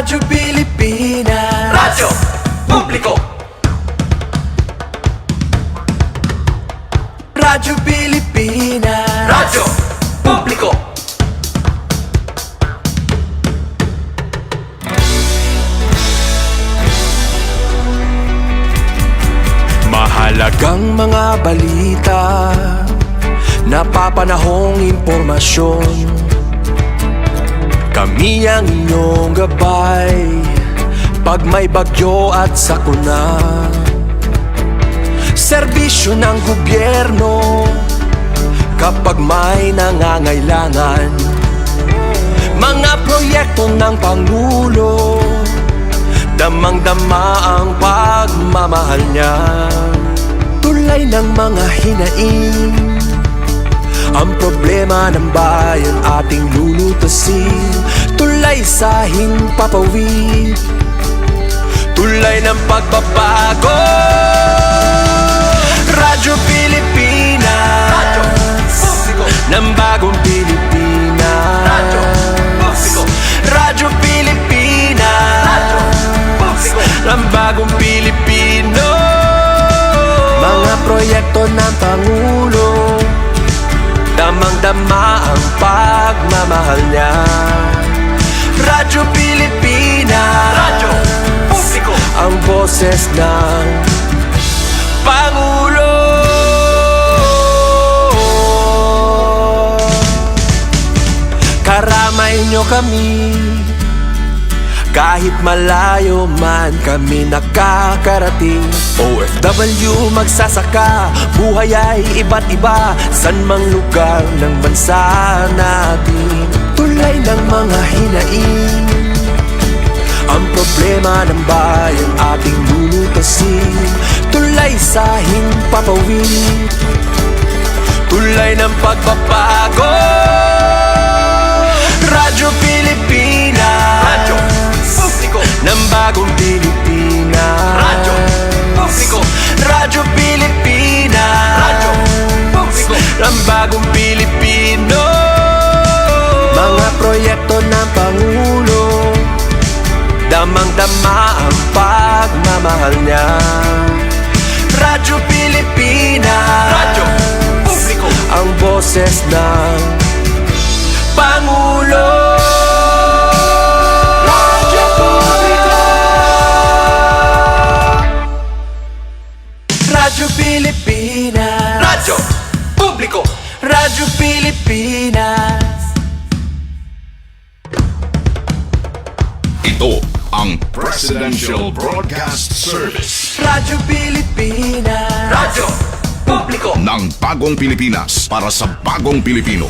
Radyo Pilipinas, Radyo Publiko. Radyo Pilipinas, Radyo Publiko. mahalagang mga balita, napapanahong impormasyon. Kami ang inyong gabay pag may bagyo at sakuna. Serbisyo ng gobyerno kapag may nangangailangan. Mga proyekto ng Pangulo, damang-dama ang pagmamahal niya. Tulay ng mga hinaing, ang problema ng bayan ating lulutasin. Tulay sa himpapawid, tulay ng pagbabago. Radyo Pilipinas, Radyo Publiko. ng bagong Pilipinas. Radyo Publiko. Radyo Pilipinas, Radyo Publiko. ng bagong Pilipino. Mga proyekto ng Pangulo, damang-dama ang pagmamahal niya. Radyo Pilipinas, Radyo Publiko. ang boses ng Pangulo. Karamay nyo kami, kahit malayo man kami nakakarating. OFW magsasaka, buhay ay iba't iba, san mang lugar ng bansa natin. Tulay ng mga hinaing, ang problema ng bayan ating lulutasin. Tulay sa himpapawid, tulay ng pagbabago. Radyo Pilipinas, Radyo Publiko. ng bagong Pilipinas. Radyo Publiko. Radyo Pilipinas, Radyo Publiko. ng bagong Pilipino. Mga proyekto ng Pangulo, damang-dama ang pagmamahal niya. Radyo Pilipinas, Radyo Publiko. ang boses ng Pangulo. Radyo Publiko. Radyo Pilipinas, Radyo Publiko. Radyo Pilipinas. Ito ang Presidential Broadcast Service Radyo Pilipinas, Radyo Publiko. ng Bagong Pilipinas para sa Bagong Pilipino.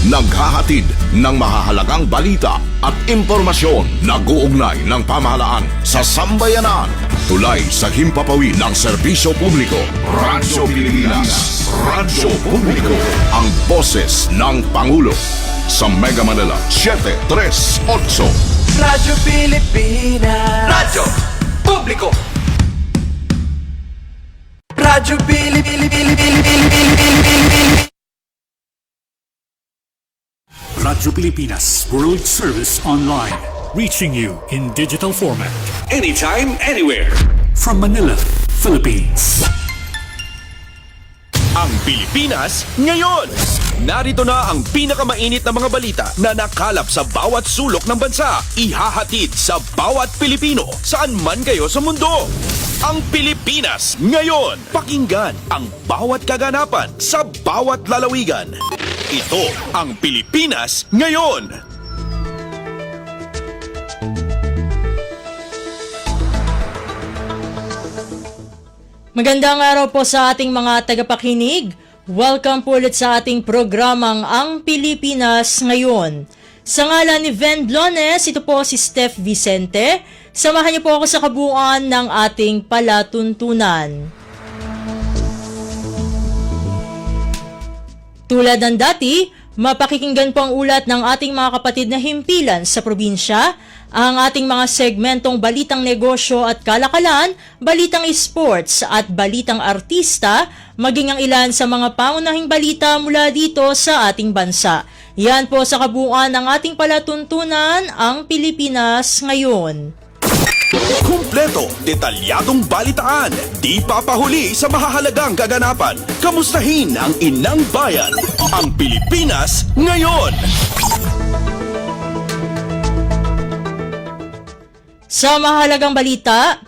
Naghahatid ng mahahalagang balita at impormasyon na guugnay ng pamahalaan sa sambayanan. Tulay sa himpapawid ng serbisyo publiko. Radyo Pilipinas, Radyo Publiko, ang boses ng Pangulo. Sa Mega Manila, 738. Radyo Pilipinas, Radyo Publiko. Radyo Pilipinas. Radyo Pilipinas World Service Online, reaching you in digital format. Anytime, anywhere. From Manila, Philippines. Ang Pilipinas ngayon! Narito na ang pinakamainit na mga balita na nakalap sa bawat sulok ng bansa. Ihahatid sa bawat Pilipino saan man kayo sa mundo. Ang Pilipinas ngayon! Pakinggan ang bawat kaganapan sa bawat lalawigan. Ito ang Pilipinas ngayon! Magandang araw po sa ating mga tagapakinig. Welcome po ulit sa ating programang Ang Pilipinas Ngayon. Sa ngalan ni Ven Blones, ito po si Steph Vicente. Samahan niyo po ako sa kabuuan ng ating palatuntunan. Tulad ng dati, mapakikinggan po ang ulat ng ating mga kapatid na himpilan sa probinsya, ang ating mga segmentong balitang negosyo at kalakalan, balitang sports at balitang artista, maging ang ilan sa mga pangunahing balita mula dito sa ating bansa. Yan po sa kabuuan ng ating palatuntunan, ang Pilipinas ngayon. Kumpleto, detalyadong balitaan, di papahuli sa mahahalagang kaganapan. Kamustahin ang inang bayan, ang Pilipinas ngayon. Sa mahalagang balita,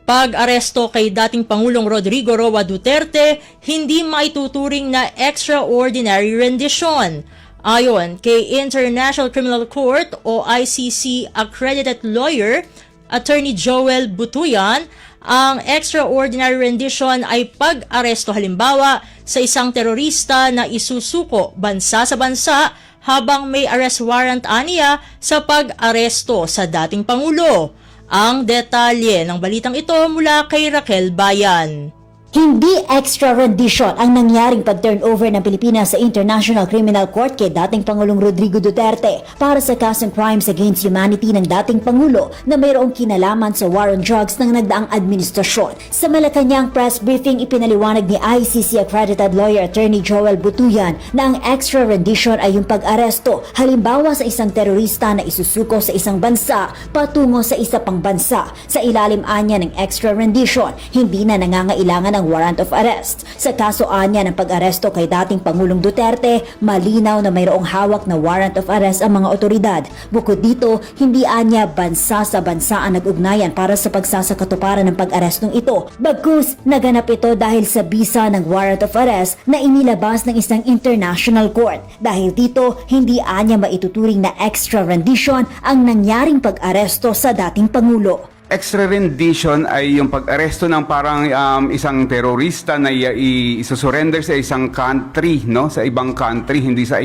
pag-aresto kay dating Pangulong Rodrigo Roa Duterte hindi maituturing na extraordinary rendition. Ayon kay International Criminal Court o ICC accredited lawyer, Attorney Joel Butuyan, ang extraordinary rendition ay pag-aresto halimbawa sa isang terorista na isusuko bansa sa bansa habang may arrest warrant aniya sa pag-aresto sa dating Pangulo. Ang detalye ng balitang ito mula kay Raquel Bayan. Hindi extra rendition ang nangyaring pag-turnover ng Pilipinas sa International Criminal Court kay dating Pangulong Rodrigo Duterte para sa kasong crimes against humanity ng dating Pangulo na mayroong kinalaman sa war on drugs ng nagdaang administrasyon. Sa Malacanang press briefing, ipinaliwanag ni ICC accredited lawyer Attorney Joel Butuyan na ang extra rendition ay yung pag-aresto halimbawa sa isang terorista na isusuko sa isang bansa patungo sa isa pang bansa. Sa ilalim anya ng extra rendition, hindi na nangangailangan ng warrant of arrest. Sa kaso anya ng pag-aresto kay dating Pangulong Duterte, malinaw na mayroong hawak na warrant of arrest ang mga otoridad. Bukod dito, hindi anya bansa sa bansa ang nag-ugnayan para sa pagsasakatuparan ng pag-arestong ito. Bagkus, naganap ito dahil sa bisa ng warrant of arrest na inilabas ng isang international court. Dahil dito, hindi anya maituturing na extra rendition ang nangyaring pag-aresto sa dating Pangulo. Extra rendition ay yung pag-aresto ng parang isang terorista na isusurrender sa isang country, no? Sa ibang country, hindi sa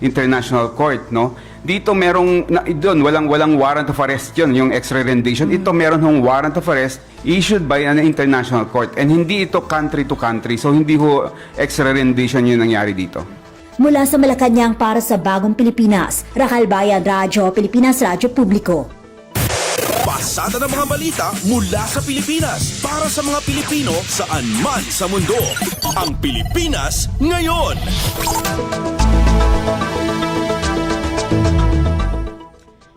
international court, no? Dito merong doon walang warrant of arrest yun, yung extra rendition. Ito meron hong warrant of arrest issued by an international court, and hindi ito country to country. So hindi ho extra rendition yung nangyari dito. Mula sa Malacanang para sa Bagong Pilipinas, Raquel Bayan, Radyo Pilipinas, Radyo Publiko. Pasada ng mga balita mula sa Pilipinas para sa mga Pilipino saan man sa mundo. Ang Pilipinas ngayon.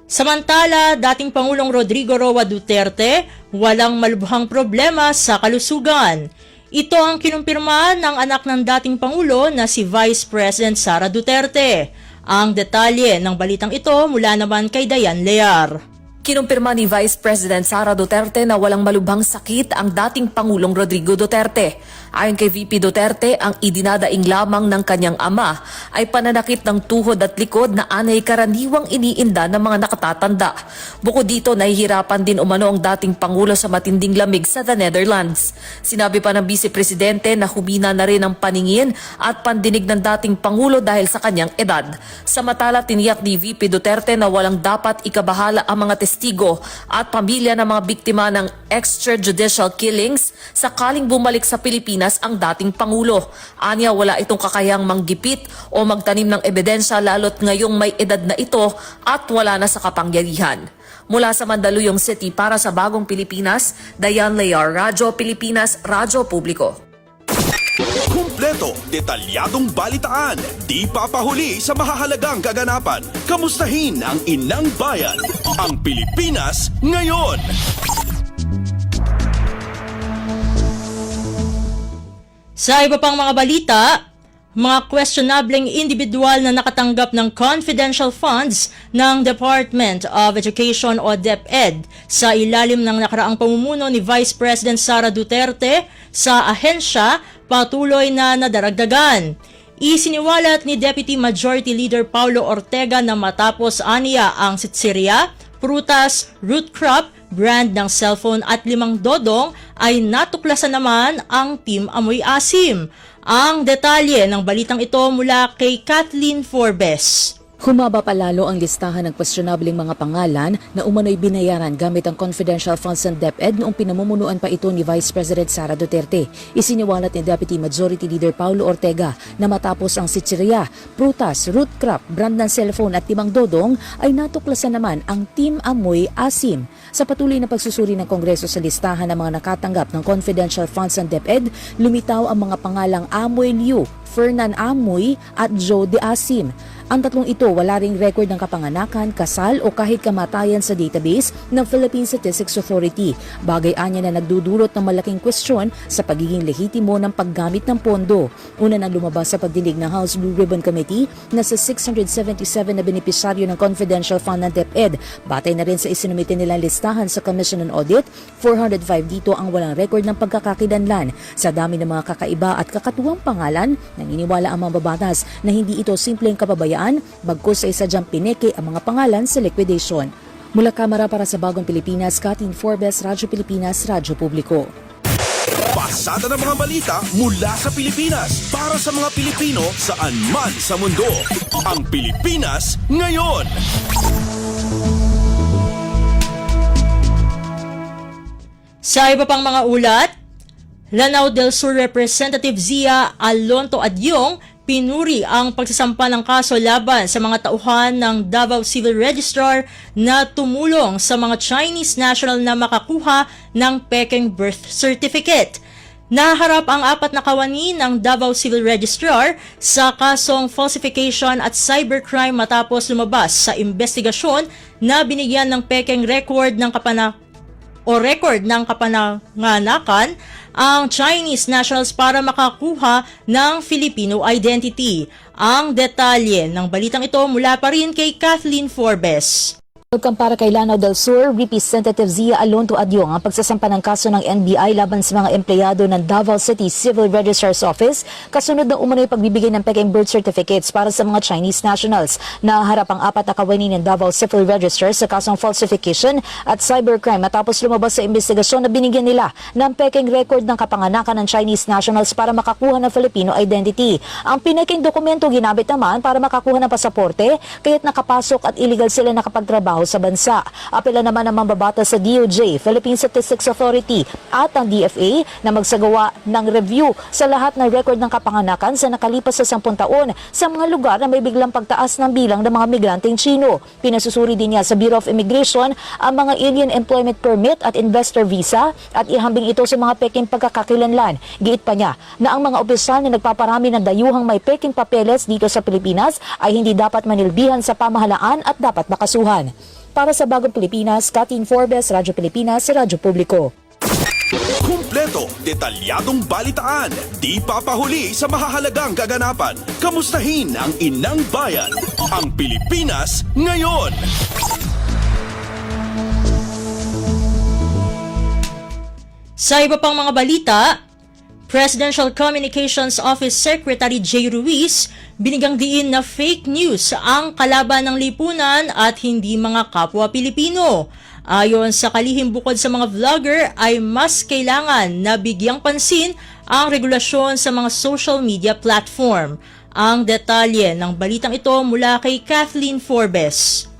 Samantala, dating Pangulong Rodrigo Roa Duterte, walang malubhang problema sa kalusugan. Ito ang kinumpirma ng anak ng dating Pangulo na si Vice President Sara Duterte. Ang detalye ng balitang ito mula naman kay Dayan Lear. Kinumpirma ni Vice President Sara Duterte na walang malubhang sakit ang dating Pangulong Rodrigo Duterte. Ayon kay VP Duterte, ang idinadaing lamang ng kanyang ama ay pananakit ng tuhod at likod na anay karaniwang iniinda ng mga nakatatanda. Bukod dito, nahihirapan din umano ang dating Pangulo sa matinding lamig sa the Netherlands. Sinabi pa ng Vice Presidente na humina na rin ang paningin at pandinig ng dating Pangulo dahil sa kanyang edad. Samantala, tiniyak ni VP Duterte na walang dapat ikabahala ang mga testigo at pamilya ng mga biktima ng extrajudicial killings sakaling bumalik sa Pilipinas ang dating Pangulo. Anya, wala itong kakayang manggipit o magtanim ng ebidensya lalo't ngayong may edad na ito at wala na sa kapangyarihan. Mula sa Mandaluyong City para sa Bagong Pilipinas, Dayan Lear, Radyo Pilipinas, Radyo Publiko. Kumpleto, detalyadong balitaan, di papahuli sa mahahalagang kaganapan. Kamustahin ang inang bayan, ang Pilipinas ngayon. Sa iba pang mga balita, mga questionableng individual na nakatanggap ng confidential funds ng Department of Education o DepEd sa ilalim ng nakaraang pamumuno ni Vice President Sara Duterte sa ahensya patuloy na nadaragdagan. Isiniwalat ni Deputy Majority Leader Paulo Ortega na matapos aniya ang sitsirya, prutas, root crop, brand ng cellphone at 5 dodong ay natuklasan naman ang Team Amoy Asim. Ang detalye ng balitang ito mula kay Kathleen Forbes. Humaba pa lalo ang listahan ng questionableng mga pangalan na umano'y binayaran gamit ang confidential funds ng DepEd noong pinamumunuan pa ito ni Vice President Sara Duterte. Isiniwalat ni Deputy Majority Leader Paulo Ortega na matapos ang sitsirya, prutas, root crop, brand ng cellphone at 5 dodong ay natuklasan naman ang Team Amoy Asim. Sa patuloy na pagsusuri ng Kongreso sa listahan ng mga nakatanggap ng confidential funds ng DepEd, lumitaw ang mga pangalang Amoy Liu, Fernan Amoy at Joe De Asim. Ang tatlong ito wala ring record ng kapanganakan, kasal o kahit kamatayan sa database ng Philippine Statistics Authority. Bagay anya na nagdudulot ng malaking kwestiyon sa pagiging lehitimo ng paggamit ng pondo. Una nang lumabas sa pagdinig ng House Blue Ribbon Committee na sa 677 na benepisyaryo ng confidential fund ng DepEd. Batay na rin sa isinumite nilang listahan sa Commission on Audit, 405 dito ang walang record ng pagkakakilanlan. Sa dami ng mga kakaiba at kakatuwang pangalan, naniniwala ang mambabatas na hindi ito simpleng kapabayaan, bagkus ay sadyang pineke ang mga pangalan sa liquidation. Mula kamera para sa Bagong Pilipinas, Katin Forbes, Radyo Pilipinas, Radyo Publiko. Pasada ng mga balita mula sa Pilipinas para sa mga Pilipino saan man sa mundo. Ang Pilipinas ngayon. Sa iba pang mga ulat, Lanao del Sur Representative Zia Alonto Adyong pinuri ang pagsasampa ng kaso laban sa mga tauhan ng Davao Civil Registrar na tumulong sa mga Chinese national na makakuha ng Peking birth certificate. Naharap ang 4 na kawani ng Davao Civil Registrar sa kasong falsification at cybercrime matapos lumabas sa investigasyon na binigyan ng Peking record ng kapananganakan ang Chinese nationals para makakuha ng Filipino identity. Ang detalye ng balitang ito mula pa rin kay Kathleen Forbes. Welcome para kay Lanao del Sur, Representative Zia Alonto Adyong ang pagsasampa ng kaso ng NBI laban sa mga empleyado ng Davao City Civil Registrar's Office kasunod ng umano'y pagbibigay ng Peking birth certificates para sa mga Chinese nationals. Naharap ang 4 na kawani ng Davao Civil Registrar sa kasong falsification at cybercrime matapos lumabas sa investigasyon na binigyan nila ng Peking record ng kapanganakan ng Chinese nationals para makakuha ng Filipino identity. Ang pineking dokumento ginamit naman para makakuha ng pasaporte kaya't nakapasok at illegal sila nakapagtrabaho sa bansa. Apela naman ang mambabatas sa DOJ, Philippine Statistics Authority at ang DFA na magsagawa ng review sa lahat ng record ng kapanganakan sa nakalipas sa 10 taon sa mga lugar na may biglang pagtaas ng bilang ng mga migranteng Chino. Pinasusuri din niya sa Bureau of Immigration ang mga alien employment permit at investor visa at ihambing ito sa mga Peking pagkakakilanlan. Giit pa niya na ang mga opisyal na nagpaparami ng dayuhang may Peking papeles dito sa Pilipinas ay hindi dapat manilbihan sa pamahalaan at dapat makasuhan. Para sa Bagong Pilipinas, Katin Forbes, Radyo Pilipinas, Radyo Publiko. Kumpleto, detalyadong balitaan, di papahuli sa mahahalagang kaganapan. Kamustahin ang inang bayan, ang Pilipinas ngayon. Sa iba pang mga balita, Presidential Communications Office Secretary Jay Ruiz binigang diin na fake news ang kalaban ng lipunan at hindi mga kapwa Pilipino. Ayon sa kalihim, bukod sa mga vlogger ay mas kailangan na bigyang pansin ang regulasyon sa mga social media platform. Ang detalye ng balitang ito mula kay Kathleen Forbes.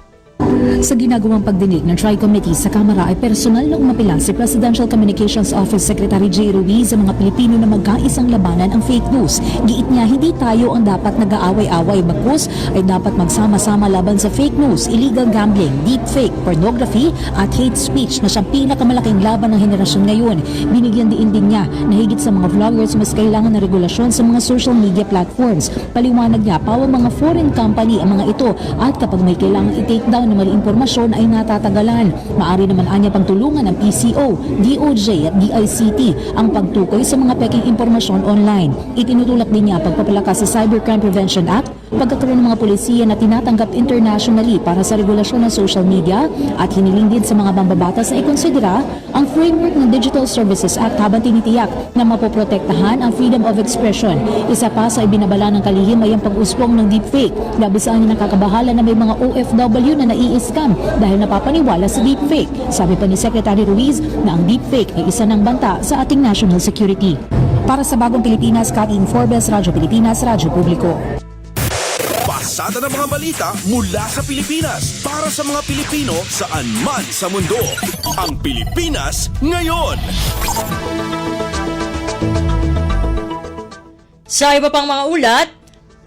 Sa ginagawang pagdinig ng Tri-Committee sa Kamara ay personal na umapila si Presidential Communications Office Secretary Jay Ruiz sa mga Pilipino na magkaisang labanan ang fake news. Giit niya, hindi tayo ang dapat nag-aaway-away, bagkus ay dapat magsama-sama laban sa fake news, illegal gambling, deepfake, pornography at hate speech na siyang pinakamalaking laban ng henerasyon ngayon. Binigyan din niya na higit sa mga vloggers mas kailangan ng regulasyon sa mga social media platforms. Paliwanag niya, pawang mga foreign company ang mga ito at kapag may kailangan i-take down na mali impormasyon ay natatagalan. Maari naman anya pagtulungan ng PCO, DOJ at DICT ang pagtukoy sa mga peking impormasyon online. Itinutulak din niya pagpapalakas sa Cybercrime Prevention Act, pagkakaroon ng mga polisiya na tinatanggap internationally para sa regulasyon ng social media at hiniling din sa mga mambabatas na ikonsidera ang framework ng Digital Services Act habang tinitiyak na mapoprotektahan ang freedom of expression. Isa pa sa ibinabala ng kalihim ay ang pag-usbong ng deepfake. Labisaan niya nakakabahala na may mga OFW na nai-scam dahil napapaniwala sa deepfake. Sabi pa ni Secretary Ruiz na ang deepfake ay isa ng banta sa ating national security. Para sa Bagong Pilipinas, Katin Forbes, Radyo Pilipinas, Radyo Publiko. Pasada ng mga balita mula sa Pilipinas para sa mga Pilipino saan man sa mundo. Ang Pilipinas ngayon. Sa iba pang mga ulat,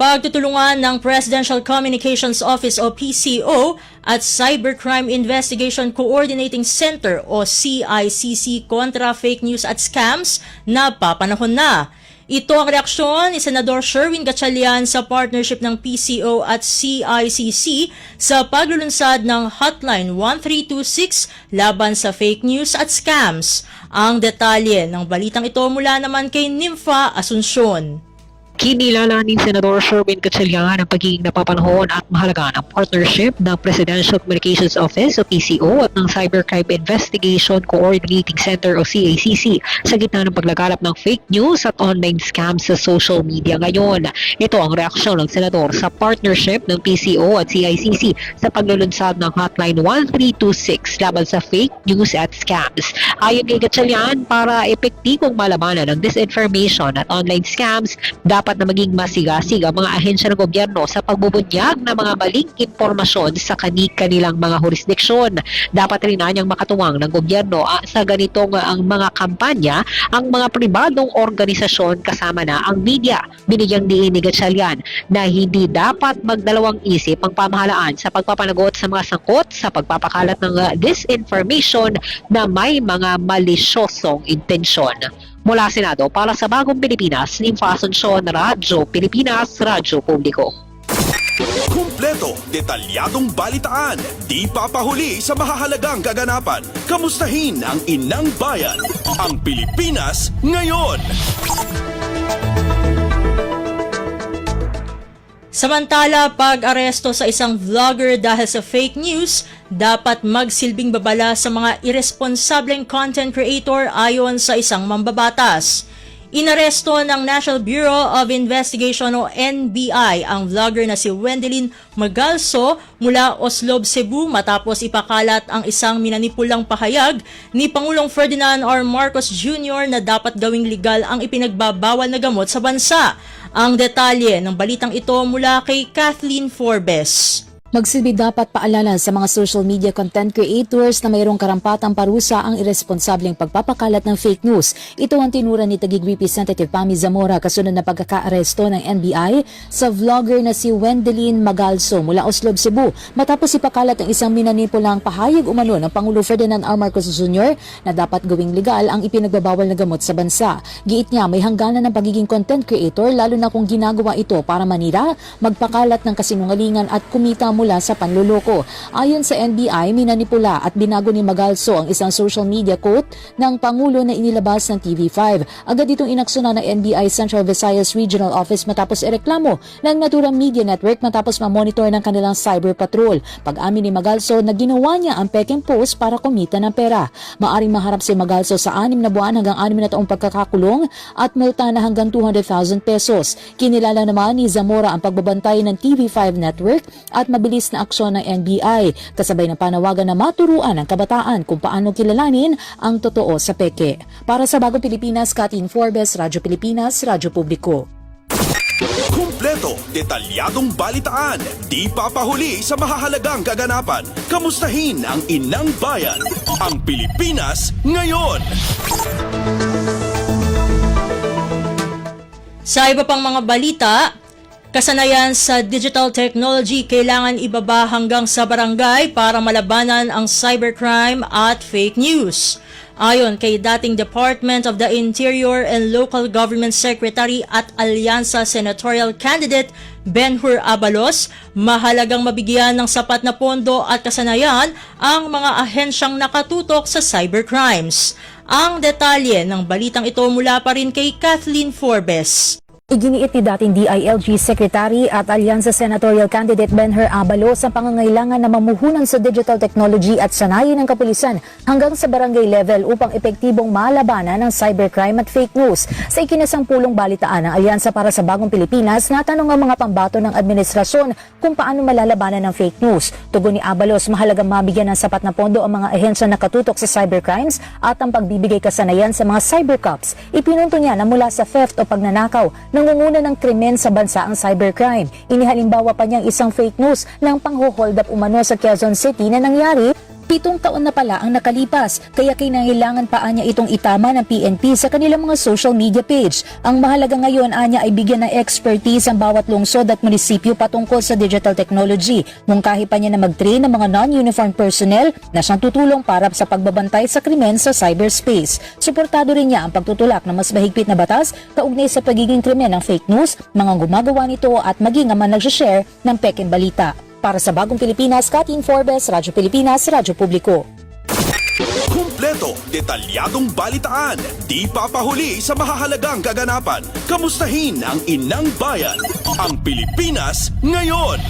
pagtutulungan ng Presidential Communications Office o PCO at Cybercrime Investigation Coordinating Center o CICC kontra fake news at scams na papanahon na. Ito ang reaksyon ni Senador Sherwin Gatchalian sa partnership ng PCO at CICC sa paglulunsad ng Hotline 1326 laban sa fake news at scams. Ang detalye ng balitang ito mula naman kay Nympha Asuncion. Kinilala ni Senador Sherwin Gatchalian ang pagiging napapanahon at mahalaga ng partnership ng Presidential Communications Office o PCO at ng Cybercrime Investigation Coordinating Center o CICC sa gitna ng paglaganap ng fake news at online scams sa social media ngayon. Ito ang reaksyon ng Senador sa partnership ng PCO at CICC sa paglulunsad ng Hotline 1326 laban sa fake news at scams. Ayon kay Gatchalian, para epektibong malabanan ng disinformation at online scams, dapat na maging masigasig ang mga ahensya ng gobyerno sa pagbubunyag ng mga maling impormasyon sa kanilang mga jurisdiksyon. Dapat rin anyang makatuwang ng gobyerno sa ganitong ang mga kampanya ang mga pribadong organisasyon kasama na ang media. Binigyang diin ni Gatchalian na hindi dapat magdalawang isip ang pamahalaan sa pagpapanagot sa mga sangkot sa pagpapakalat ng disinformation na may mga malisyosong intensyon. Mula Senado para sa Bagong Pilipinas, Nympha Asuncion, Radyo Pilipinas, Radyo Publiko. Kumpleto, detalyadong balitaan, di papahuli sa mahahalagang kaganapan. Kamustahin ang inang bayan, ang Pilipinas ngayon. Samantala, pag-aresto sa isang vlogger dahil sa fake news, dapat magsilbing babala sa mga irresponsableng content creator ayon sa isang mambabatas. Inaresto ng National Bureau of Investigation o NBI ang vlogger na si Wendelin Magalso mula Oslob, Cebu matapos ipakalat ang isang minanipulang pahayag ni Pangulong Ferdinand R. Marcos Jr. na dapat gawing legal ang ipinagbabawal na gamot sa bansa. Ang detalye ng balitang ito mula kay Kathleen Forbes. Magsilbi dapat paalala sa mga social media content creators na mayroong karampatang parusa ang irresponsableng pagpapakalat ng fake news. Ito ang tinura ni Taguig Representative Pami Zamora kasunod na pagkakaaresto ng NBI sa vlogger na si Wendelin Magalso mula Oslob, Cebu matapos ipakalat ang isang minanipulang pahayag umano ng Pangulo Ferdinand R. Marcos Jr. na dapat gawing legal ang ipinagbabawal na gamot sa bansa. Giit niya may hangganan ng pagiging content creator lalo na kung ginagawa ito para manira, magpakalat ng kasinungalingan at kumita mula sa panluloko. Ayon sa NBI, minanipula at binago ni Magalso ang isang social media quote ng Pangulo na inilabas ng TV5. Agad itong inaksyonan ng NBI Central Visayas Regional Office matapos ireklamo ng Natura Media Network matapos mamonitor ng kanilang cyber patrol. Pag-amin ni Magalso na ginawa niya ang peking post para kumita ng pera. Maaring maharap si Magalso sa 6 na buwan hanggang 6 na taong pagkakakulong at multa na hanggang 200,000 pesos. Kinilala naman ni Zamora ang pagbabantay ng TV5 Network at mabilis na aksyon ng NBI, kasabay ng panawagan na maturuan ang kabataan kung paano kilalanin ang totoo sa peke. Para sa Bagong Pilipinas, Kathleen Forbes, Radyo Pilipinas, Radyo Publiko. Kumpleto, detalyadong balitaan, di papahuli sa mahahalagang kaganapan. Kamustahin ang inang bayan, ang Pilipinas ngayon. Sa iba pang mga balita, kasanayan sa digital technology kailangan ibaba hanggang sa barangay para malabanan ang cybercrime at fake news. Ayon kay dating Department of the Interior and Local Government Secretary at Alyansa Senatorial Candidate Ben-Hur Abalos, mahalagang mabigyan ng sapat na pondo at kasanayan ang mga ahensyang nakatutok sa cybercrimes. Ang detalye ng balitang ito mula pa rin kay Kathleen Forbes. Iginiit ni dating DILG Secretary at Alyansa Senatorial Candidate Ben-Hur Abalos ang pangangailangan na mamuhunan sa digital technology at sanayin ng kapulisan hanggang sa barangay level upang epektibong malabanan ng cybercrime at fake news. Sa ikinasampulong balitaan ng Alyansa para sa Bagong Pilipinas, natanong ang mga pambato ng administrasyon kung paano malalabanan ng fake news. Tugon ni Abalos, mahalagang mabigyan ng sapat na pondo ang mga ahensya na katutok sa cybercrimes at ang pagbibigay kasanayan sa mga cybercops. Ipinunto niya na mula sa theft o pagnanakaw, nangunguna ng krimen sa bansa ang cybercrime. Inihalimbawa pa niyang isang fake news ng pangho-hold up umano sa Quezon City na nangyari 7 taon na pala ang nakalipas, kaya kinangailangan pa anya itong itama ng PNP sa kanilang mga social media page. Ang mahalaga ngayon anya ay bigyan ng expertise ang bawat lungsod at munisipyo patungkol sa digital technology. Mungkahi pa niya na mag-train ng mga non-uniform personnel na siyang tutulong para sa pagbabantay sa krimen sa cyberspace. Suportado rin niya ang pagtutulak ng mas mahigpit na batas kaugnay sa pagiging krimen ng fake news, mga gumagawa nito at maging ang mga nag-share ng peking balita. Para sa Bagong Pilipinas, Kathleen Forbes, Radyo Pilipinas, Radyo Publiko. Kumpleto, detalyadong balitaan, di papahuli sa mahahalagang kaganapan. Kamustahin ang inang bayan, ang Pilipinas ngayon.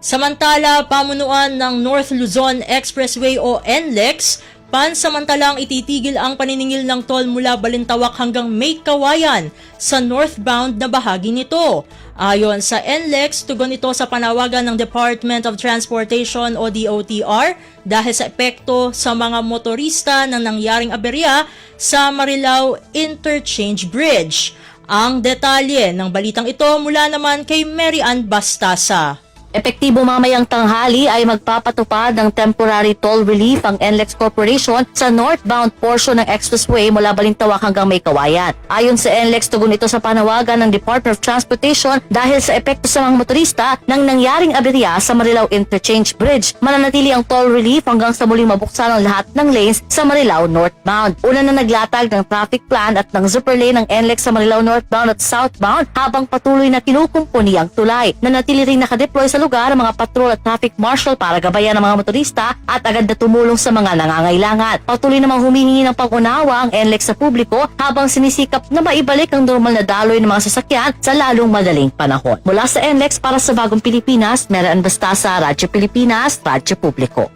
Samantala, pamunuan ng North Luzon Expressway o NLEX, pansamantalang ititigil ang paniningil ng toll mula Balintawak hanggang May Kawayan sa northbound na bahagi nito. Ayon sa NLEX, tugon ito sa panawagan ng Department of Transportation o DOTR dahil sa epekto sa mga motorista ng nangyaring aberya sa Marilao Interchange Bridge. Ang detalye ng balitang ito mula naman kay Mary Ann Bastasa. Epektibo mamayang tanghali ay magpapatupad ng temporary toll relief ang NLEX Corporation sa northbound portion ng expressway mula Balintawak hanggang May Kawayan. Ayon sa NLEX, tugon ito sa panawagan ng Department of Transportation dahil sa epekto sa mga motorista ng nangyaring aberya sa Marilao Interchange Bridge. Mananatili ang toll relief hanggang sa muling mabuksan ang lahat ng lanes sa Marilao northbound. Una na naglatag ng traffic plan at ng zipper lane ng NLEX sa Marilao northbound at southbound habang patuloy na kinukumpuni ang tulay. Nanatili rin nakadeploy sa lugar ang mga patrol at traffic marshal para gabayan ang mga motorista at agad na tumulong sa mga nangangailangan. Patuloy namang humihingi ng pag-unawa ang NLEX sa publiko habang sinisikap na maibalik ang normal na daloy ng mga sasakyan sa lalong madaling panahon. Mula sa NLEX para sa Bagong Pilipinas, Mary Ann Bastasa, Radyo Pilipinas, Radyo Publiko.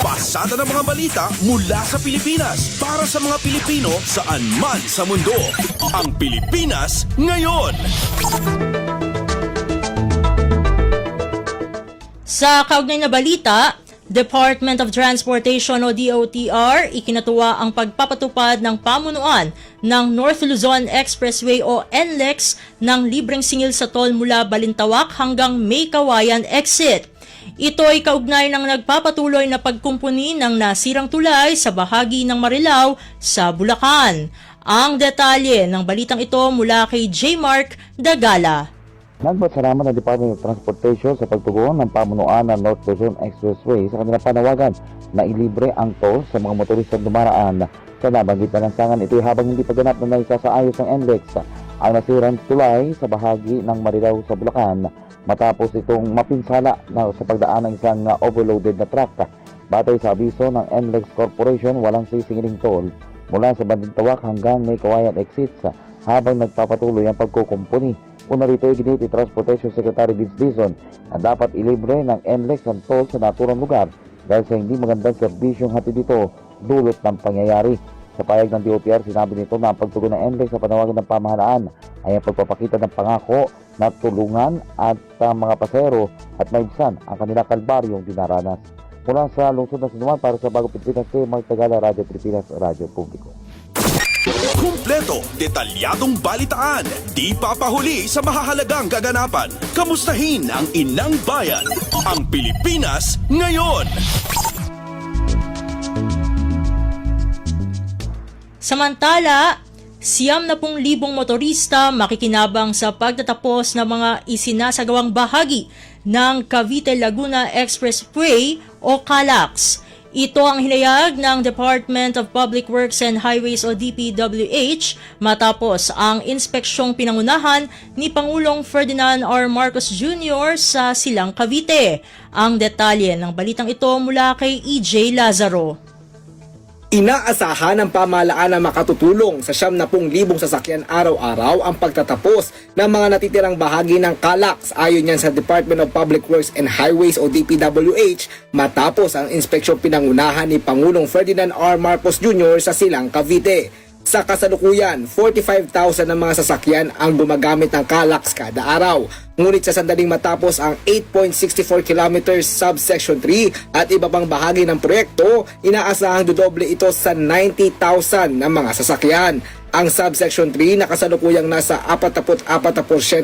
Pasada ng mga balita mula sa Pilipinas para sa mga Pilipino saan man sa mundo. Ang Pilipinas ngayon. Sa kaugnay na balita, Department of Transportation o DOTR ikinatuwa ang pagpapatupad ng pamunuan ng North Luzon Expressway o NLEX ng libreng singil sa toll mula Balintawak hanggang May Kawayan exit. Ito ay kaugnay ng nagpapatuloy na pagkumpuni ng nasirang tulay sa bahagi ng Marilao sa Bulacan. Ang detalye ng balitang ito mula kay J. Mark Dagala. Nagpasalamat ng Department of Transportation sa pagtugon ng pamunuan ng North Luzon Expressway sa kanilang panawagan na ilibre ang toll sa mga motoristang dumaraan sa nabanggit na lansangan. Ito habang hindi paganap na naisasaayos ng NLEX ang nasirang tulay sa bahagi ng Marilao sa Bulacan matapos itong mapinsala na sa pagdaan ng isang overloaded na truck. Batay sa abiso ng NLEX Corporation, walang sisingiling toll mula sa Balintawak hanggang May Kawayan exits habang nagpapatuloy ang pagkukumpuni. Una rito ay ginit Transportation Secretary Vince Dizon na dapat ilibre ng NLEX ang toll sa naturang lugar dahil sa hindi magandang serbisyong hatid dito dulot ng pangyayari. Sa payag ng DOTR, sinabi nito na ang pagtugon ng NLEX sa panawagan ng pamahalaan ay ang pagpapakita ng pangako na tulungan at mga pasero at maibsan ang kanilang kalbaryong dinaranas. Mula sa lungsod ng Sinuman para sa Bagong Pilipinas, Mark Tagala, Radyo Pilipinas, Radyo Publiko. Kumpleto, detalyadong balitaan, di papahuli sa mahahalagang kaganapan. Kamustahin ang inang bayan, ang Pilipinas ngayon. Samantala, 90,000 motorista makikinabang sa pagtatapos ng mga isinasagawang bahagi ng Cavite-Laguna Expressway o CALAX. Ito ang hinayag ng Department of Public Works and Highways o DPWH matapos ang inspeksyong pinangunahan ni Pangulong Ferdinand R. Marcos Jr. sa Silang Cavite. Ang detalye ng balitang ito mula kay EJ Lazaro. Inaasahan ng pamahalaan na makatutulong sa 70,000 sasakyan araw-araw ang pagtatapos ng mga natitirang bahagi ng CALAX ayon yan sa Department of Public Works and Highways o DPWH matapos ang inspeksyon pinangunahan ni Pangulong Ferdinand R. Marcos Jr. sa Silang Cavite. Sa kasalukuyan, 45,000 na mga sasakyan ang gumagamit ng Calax kada araw. Ngunit sa sandaling matapos ang 8.64 kilometers subsection 3 at iba pang bahagi ng proyekto, inaasahang dodoble ito sa 90,000 na mga sasakyan. Ang subsection 3 na kasalukuyang nasa 44%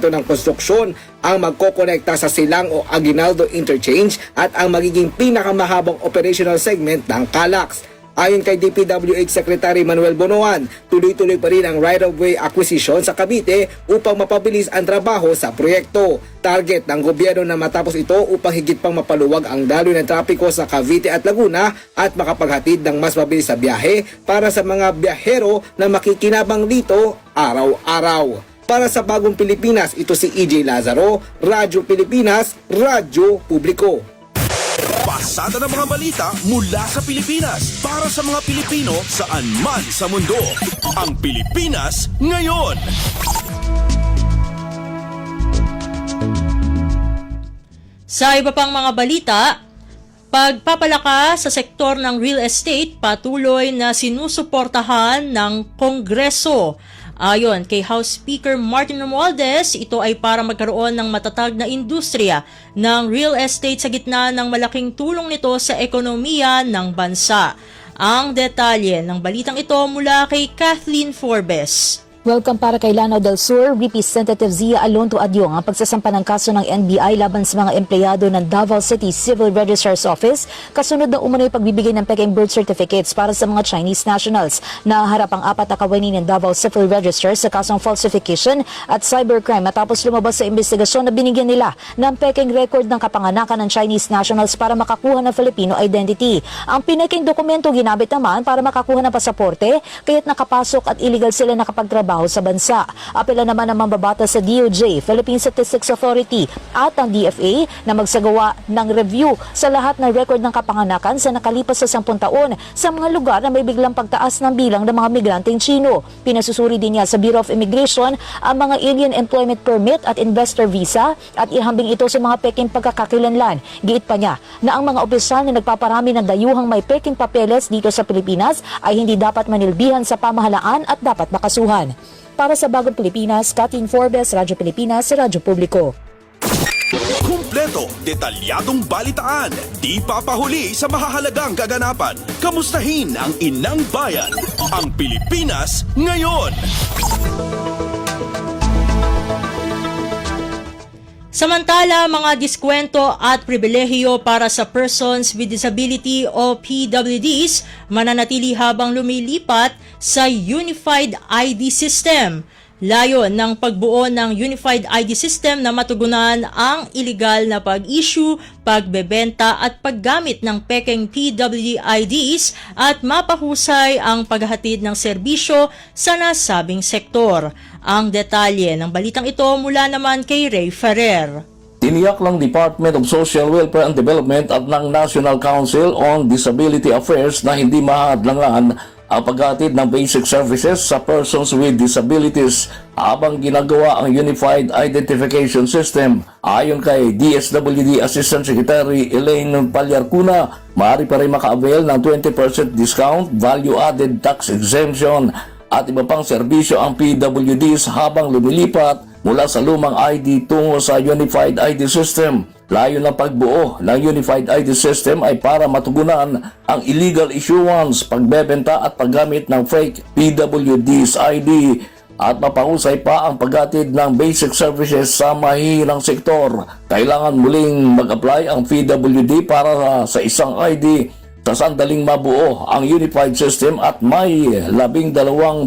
ng konstruksyon ang magkokonekta sa Silang o Aguinaldo Interchange at ang magiging pinakamahabang operational segment ng Calax. Ayon kay DPWH Secretary Manuel Bonoan, tuloy-tuloy pa rin ang right-of-way acquisition sa Cavite upang mapabilis ang trabaho sa proyekto. Target ng gobyerno na matapos ito upang higit pang mapaluwag ang daloy ng trapiko sa Cavite at Laguna at makapaghatid ng mas mabilis na biyahe para sa mga biyahero na makikinabang dito araw-araw. Para sa Bagong Pilipinas, ito si EJ Lazaro, Radyo Pilipinas, Radyo Publiko. Pasada ng mga balita mula sa Pilipinas para sa mga Pilipino saan man sa mundo. Ang Pilipinas ngayon. Sa iba pang mga balita, pagpapalakas sa sektor ng real estate patuloy na sinusuportahan ng Kongreso. Ayon kay House Speaker Martin Romualdez, ito ay para magkaroon ng matatag na industriya ng real estate sa gitna ng malaking tulong nito sa ekonomiya ng bansa. Ang detalye ng balitang ito mula kay Kathleen Forbes. Welcome para kay Lanao del Sur, Representative Zia Alonto Adyong ang pagsasampa ng kaso ng NBI laban sa mga empleyado ng Davao City Civil Registrar's Office kasunod na umano'y pagbibigay ng peking birth certificates para sa mga Chinese nationals. Naharap ang 4 na kawani ng Davao Civil Register sa kasong falsification at cybercrime matapos lumabas sa investigasyon na binigyan nila ng peking record ng kapanganakan ng Chinese nationals para makakuha ng Filipino identity. Ang pineking dokumento ginamit naman para makakuha ng pasaporte kaya't nakapasok at illegal sila nakapagtrabaho sa bansa. Apela naman ang mambabata sa DOJ, Philippine Statistics Authority at ang DFA na magsagawa ng review sa lahat ng record ng kapanganakan sa nakalipas sa 10 taon sa mga lugar na may biglang pagtaas ng bilang ng mga migranteng Chino. Pinasusuri din niya sa Bureau of Immigration ang mga alien employment permit at investor visa at ihambing ito sa mga peking pagkakakilanlan. Giit pa niya na ang mga opisyal na nagpaparami ng dayuhang may peking papeles dito sa Pilipinas ay hindi dapat manilbihan sa pamahalaan at dapat makasuhan. Para sa Bagong Pilipinas, Kathleen Forbes, Radyo Pilipinas, Radyo Publiko. Kumpleto, detalyadong balitaan, di papahuli sa mahahalagang kaganapan. Kamustahin ang inang bayan, ang Pilipinas ngayon. Samantala, mga diskwento at pribilehiyo para sa persons with disability o PWDs mananatili habang lumilipat sa Unified ID System. Layon ng pagbuo ng Unified ID System na matugunan ang illegal na pag-issue, pagbebenta at paggamit ng pekeng PWD IDs at mapahusay ang paghahatid ng serbisyo sa nasabing sektor. Ang detalye ng balitang ito mula naman kay Ray Ferrer. Tiniyak ng Department of Social Welfare and Development at ng National Council on Disability Affairs na hindi mahadlangan ang paghatid ng basic services sa persons with disabilities habang ginagawa ang Unified Identification System. Ayon kay DSWD Assistant Secretary Elaine Palyarcuna, maaari pa rin maka-avail ng 20% discount, value-added tax exemption at iba pang serbisyo ang PWDs habang lumilipat mula sa lumang ID tungo sa Unified ID System. Layo ng pagbuo ng Unified ID System ay para matugunan ang illegal issuance, pagbebenta at paggamit ng fake PWDs ID at mapahusay pa ang paghatid ng basic services sa mahihirang sektor. Kailangan muling mag-apply ang PWD para sa isang ID sa sandaling mabuo ang Unified System at may 12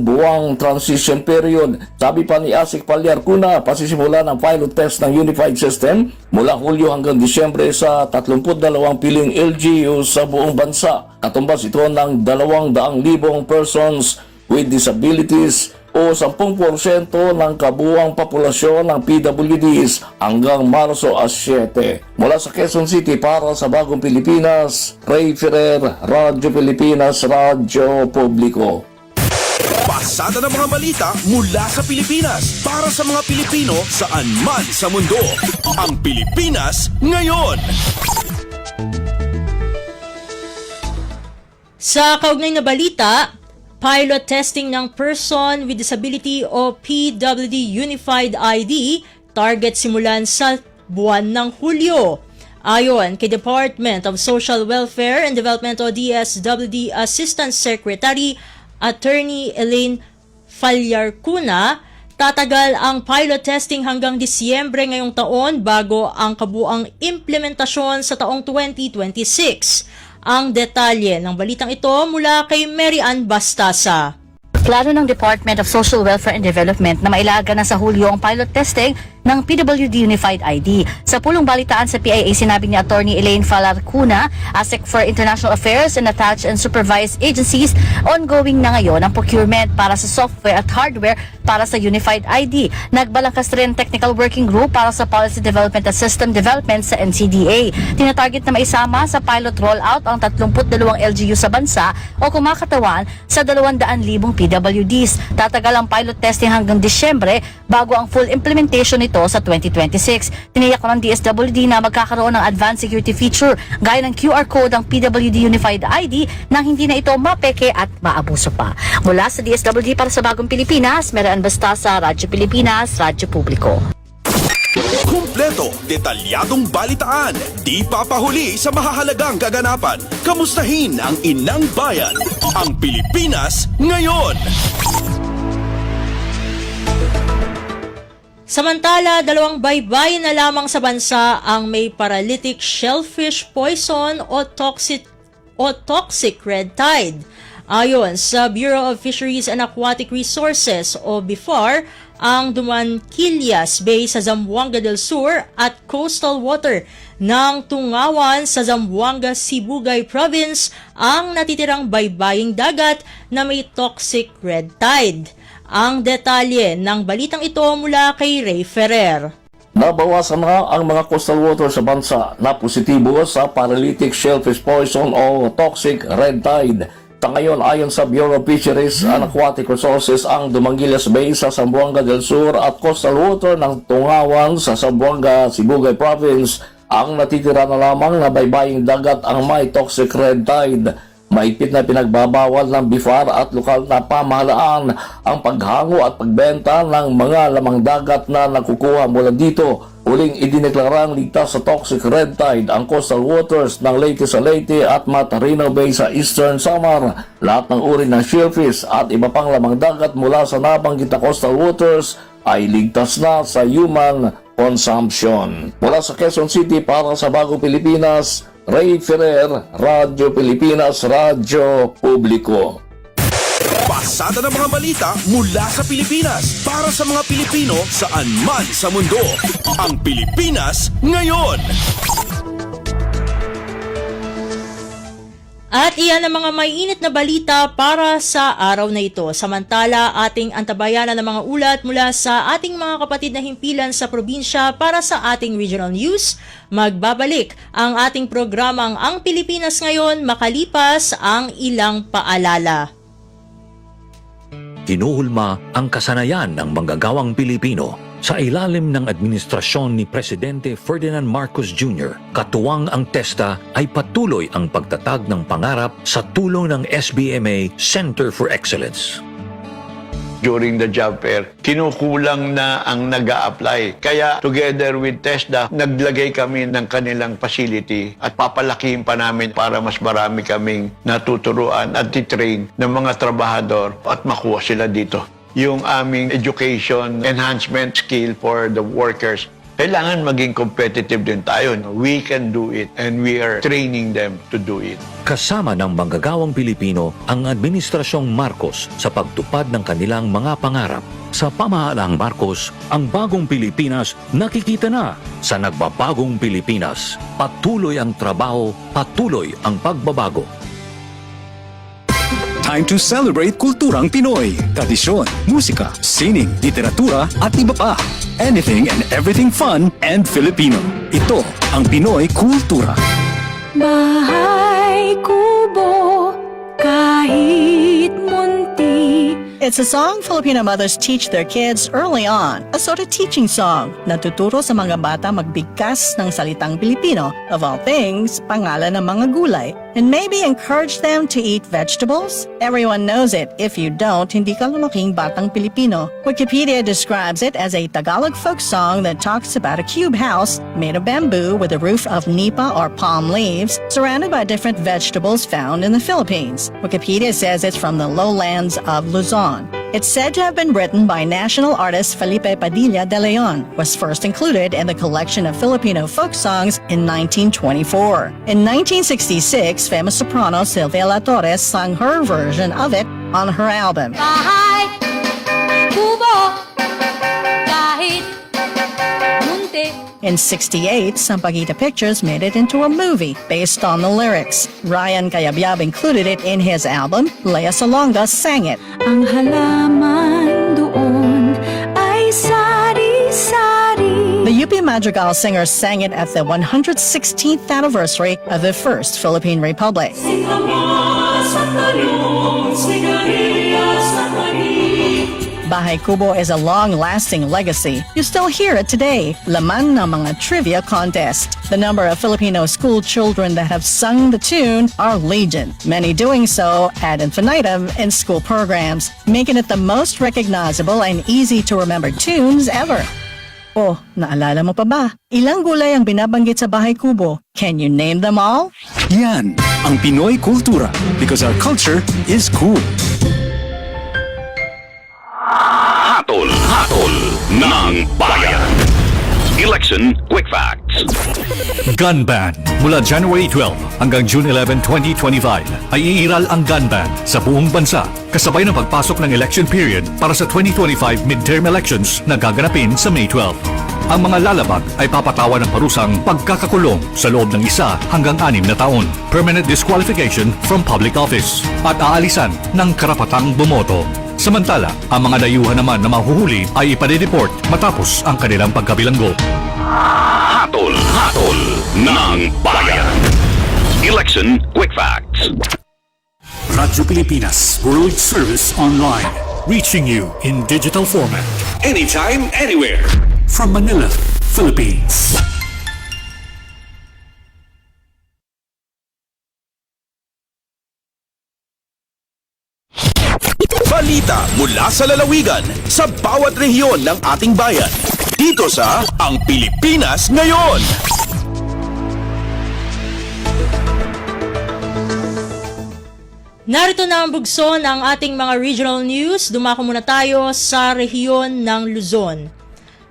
buwang transition period. Sabi pa ni Asik Palyarcuna, pasisimula ng pilot test ng Unified System mula Hulyo hanggang Disyembre sa 32 piling LGU sa buong bansa. Katumbas ito ng 200,000 persons with disabilities o 10% ng kabuuang populasyon ng PWDs hanggang Marso 7. Mula sa Quezon City para sa Bagong Pilipinas, Ray Ferrer, Radyo Pilipinas, Radyo Publiko. Pasada ng mga balita mula sa Pilipinas para sa mga Pilipino saan man sa mundo. Ang Pilipinas ngayon. Sa kaugnay na balita, pilot testing ng Person with Disability o PWD Unified ID target simulan sa buwan ng Hulyo. Ayon kay Department of Social Welfare and Development o DSWD Assistant Secretary Attorney Elaine Falyarcuna, tatagal ang pilot testing hanggang Disyembre ngayong taon bago ang kabuang implementasyon sa taong 2026. Ang detalye ng balitang ito mula kay Mary Ann Bastasa. Plano ng Department of Social Welfare and Development na mailaga na sa Hulyo ang pilot testing ng PWD Unified ID. Sa pulong balitaan sa PIA, sinabi ni Attorney Elaine Falyarcuna, ASEC for International Affairs and Attached and Supervised Agencies, ongoing na ngayon ang procurement para sa software at hardware para sa Unified ID. Nagbalangkas rin Technical Working Group para sa Policy Development at System Development sa NCDA. Tinatarget na maisama sa pilot rollout ang 32 LGU sa bansa o kumakatawan sa 200,000 PWDs. Tatagal ang pilot testing hanggang Disyembre bago ang full implementation nito sa 2026. Tiniyak ng DSWD na magkakaroon ng advanced security feature gaya ng QR code ang PWD Unified ID nang hindi na ito mapeke at maabuso pa. Mula sa DSWD para sa Bagong Pilipinas, Mary Ann Bastasa, Radyo Pilipinas, Radyo Publiko. Kumpleto, detalyadong balitaan, di papahuli sa mahahalagang kaganapan. Kamustahin ang inang bayan, ang Pilipinas ngayon. Samantala, 2 baybayin na lamang sa bansa ang may paralytic shellfish poison o toxic red tide. Ayon sa Bureau of Fisheries and Aquatic Resources o BIFAR, ang Dumanquillas Bay sa Zamboanga del Sur at coastal water ng Tungawan sa Zamboanga, Sibugay Province ang natitirang baybaying dagat na may toxic red tide. Ang detalye ng balitang ito mula kay Ray Ferrer. Nabawasan na ang mga coastal water sa bansa na positibo sa paralytic shellfish poison o toxic red tide. Ngayon, ayon sa Bureau of Fisheries and Aquatic Resources, ang Dumanquillas Bay sa Zamboanga del Sur at coastal water ng Tungawan sa Zamboanga, Sibugay Province ang natitira na lamang na baybaying dagat ang may toxic red tide. Mahigpit na pinagbabawal ng BIFAR at lokal na pamahalaan ang paghango at pagbenta ng mga lamang dagat na nakukuha mula dito. Uling idineklarang ligtas sa toxic red tide ang coastal waters ng Leyte sa Leyte at Matarino Bay sa Eastern Samar. Lahat ng uri ng shellfish at iba pang lamang dagat mula sa nabanggit na coastal waters ay ligtas na sa human consumption. Mula sa Quezon City para sa Bagong Pilipinas, Ray Ferrer, Radyo Pilipinas, Radyo Publiko. Pasada ng mga balita mula sa Pilipinas para sa mga Pilipino saan man sa mundo. Ang Pilipinas ngayon. At iyan ang mga may init na balita para sa araw na ito. Samantala, ating antabayanan ng mga ulat mula sa ating mga kapatid na himpilan sa probinsya para sa ating regional news. Magbabalik ang ating programang Ang Pilipinas Ngayon makalipas ang ilang paalala. Hinuhulma ang kasanayan ng manggagawang Pilipino. Sa ilalim ng administrasyon ni Presidente Ferdinand Marcos Jr., katuwang ang TESDA ay patuloy ang pagtatag ng pangarap sa tulong ng SBMA Center for Excellence. During the job fair, kinukulang na ang nag-a-apply. Kaya together with TESDA, naglagay kami ng kanilang facility at papalakihin pa namin para mas marami kaming natuturuan at titrain ng mga trabahador at makuha sila dito. Yung aming education enhancement skill for the workers, kailangan maging competitive din tayo. We can do it and we are training them to do it. Kasama ng manggagawang Pilipino ang Administrasyong Marcos sa pagtupad ng kanilang mga pangarap. Sa pamahalaang Marcos, ang bagong Pilipinas nakikita na sa nagbabagong Pilipinas. Patuloy ang trabaho, patuloy ang pagbabago. Time to celebrate kulturang Pinoy, tradisyon, musika, sining, literatura at iba pa. Anything and everything fun and Filipino. Ito ang Pinoy Kultura. Bahay kubo, kahit munti. It's a song Filipino mothers teach their kids early on, a sort of teaching song na tuturo sa mga bata magbigkas ng salitang Pilipino, of all things, pangalan ng mga gulay, and maybe encourage them to eat vegetables. Everyone knows it. If you don't, hindi ka lumaking batang Pilipino. Wikipedia describes it as a Tagalog folk song that talks about a cube house made of bamboo with a roof of nipa or palm leaves, surrounded by different vegetables found in the Philippines. Wikipedia says it's from the lowlands of Luzon. It's said to have been written by national artist Felipe Padilla de Leon, was first included in the collection of Filipino folk songs in 1924. In 1966, famous soprano Silvia La Torres sang her version of it on her album. Bahay, kubo, kahit munti. In 68, Sampaguita Pictures made it into a movie based on the lyrics. Ryan Cayabyab included it in his album. Lea Salonga sang it. Ang halaman doon ay sari-sari. The UP Madrigal singers sang it at the 116th anniversary of the First Philippine Republic. Bahay Kubo is a long-lasting legacy. You still hear it today, laman ng mga trivia contest. The number of Filipino school children that have sung the tune are legion, many doing so ad infinitum in school programs, making it the most recognizable and easy-to-remember tunes ever. Oh, naalala mo pa ba? Ilang gulay ang binabanggit sa Bahay Kubo? Can you name them all? Yan ang Pinoy kultura because our culture is cool. Hatol ng bayan. Election Quick Facts. Gun ban. Mula January 12 hanggang June 11, 2025 ay iiral ang gun ban sa buong bansa kasabay ng pagpasok ng election period para sa 2025 midterm elections na gaganapin sa May 12. Ang mga lalabag ay papatawan ng parusang pagkakakulong sa loob ng 1 hanggang 6 na taon, permanent disqualification from public office, at aalisan ng karapatang bumoto. Samantala, ang mga dayuhan naman na mahuhuli ay ipadedeport matapos ang kanilang pagkabilanggo. Hatol ng bayan. Election Quick Facts. Radyo Pilipinas World Service Online, reaching you in digital format. Anytime, anywhere. From Manila, Philippines. Balita mula sa lalawigan sa bawat rehiyon ng ating bayan. Dito sa Ang Pilipinas Ngayon. Narito na ang bugso ng ating mga regional news. Dumako muna tayo sa rehiyon ng Luzon.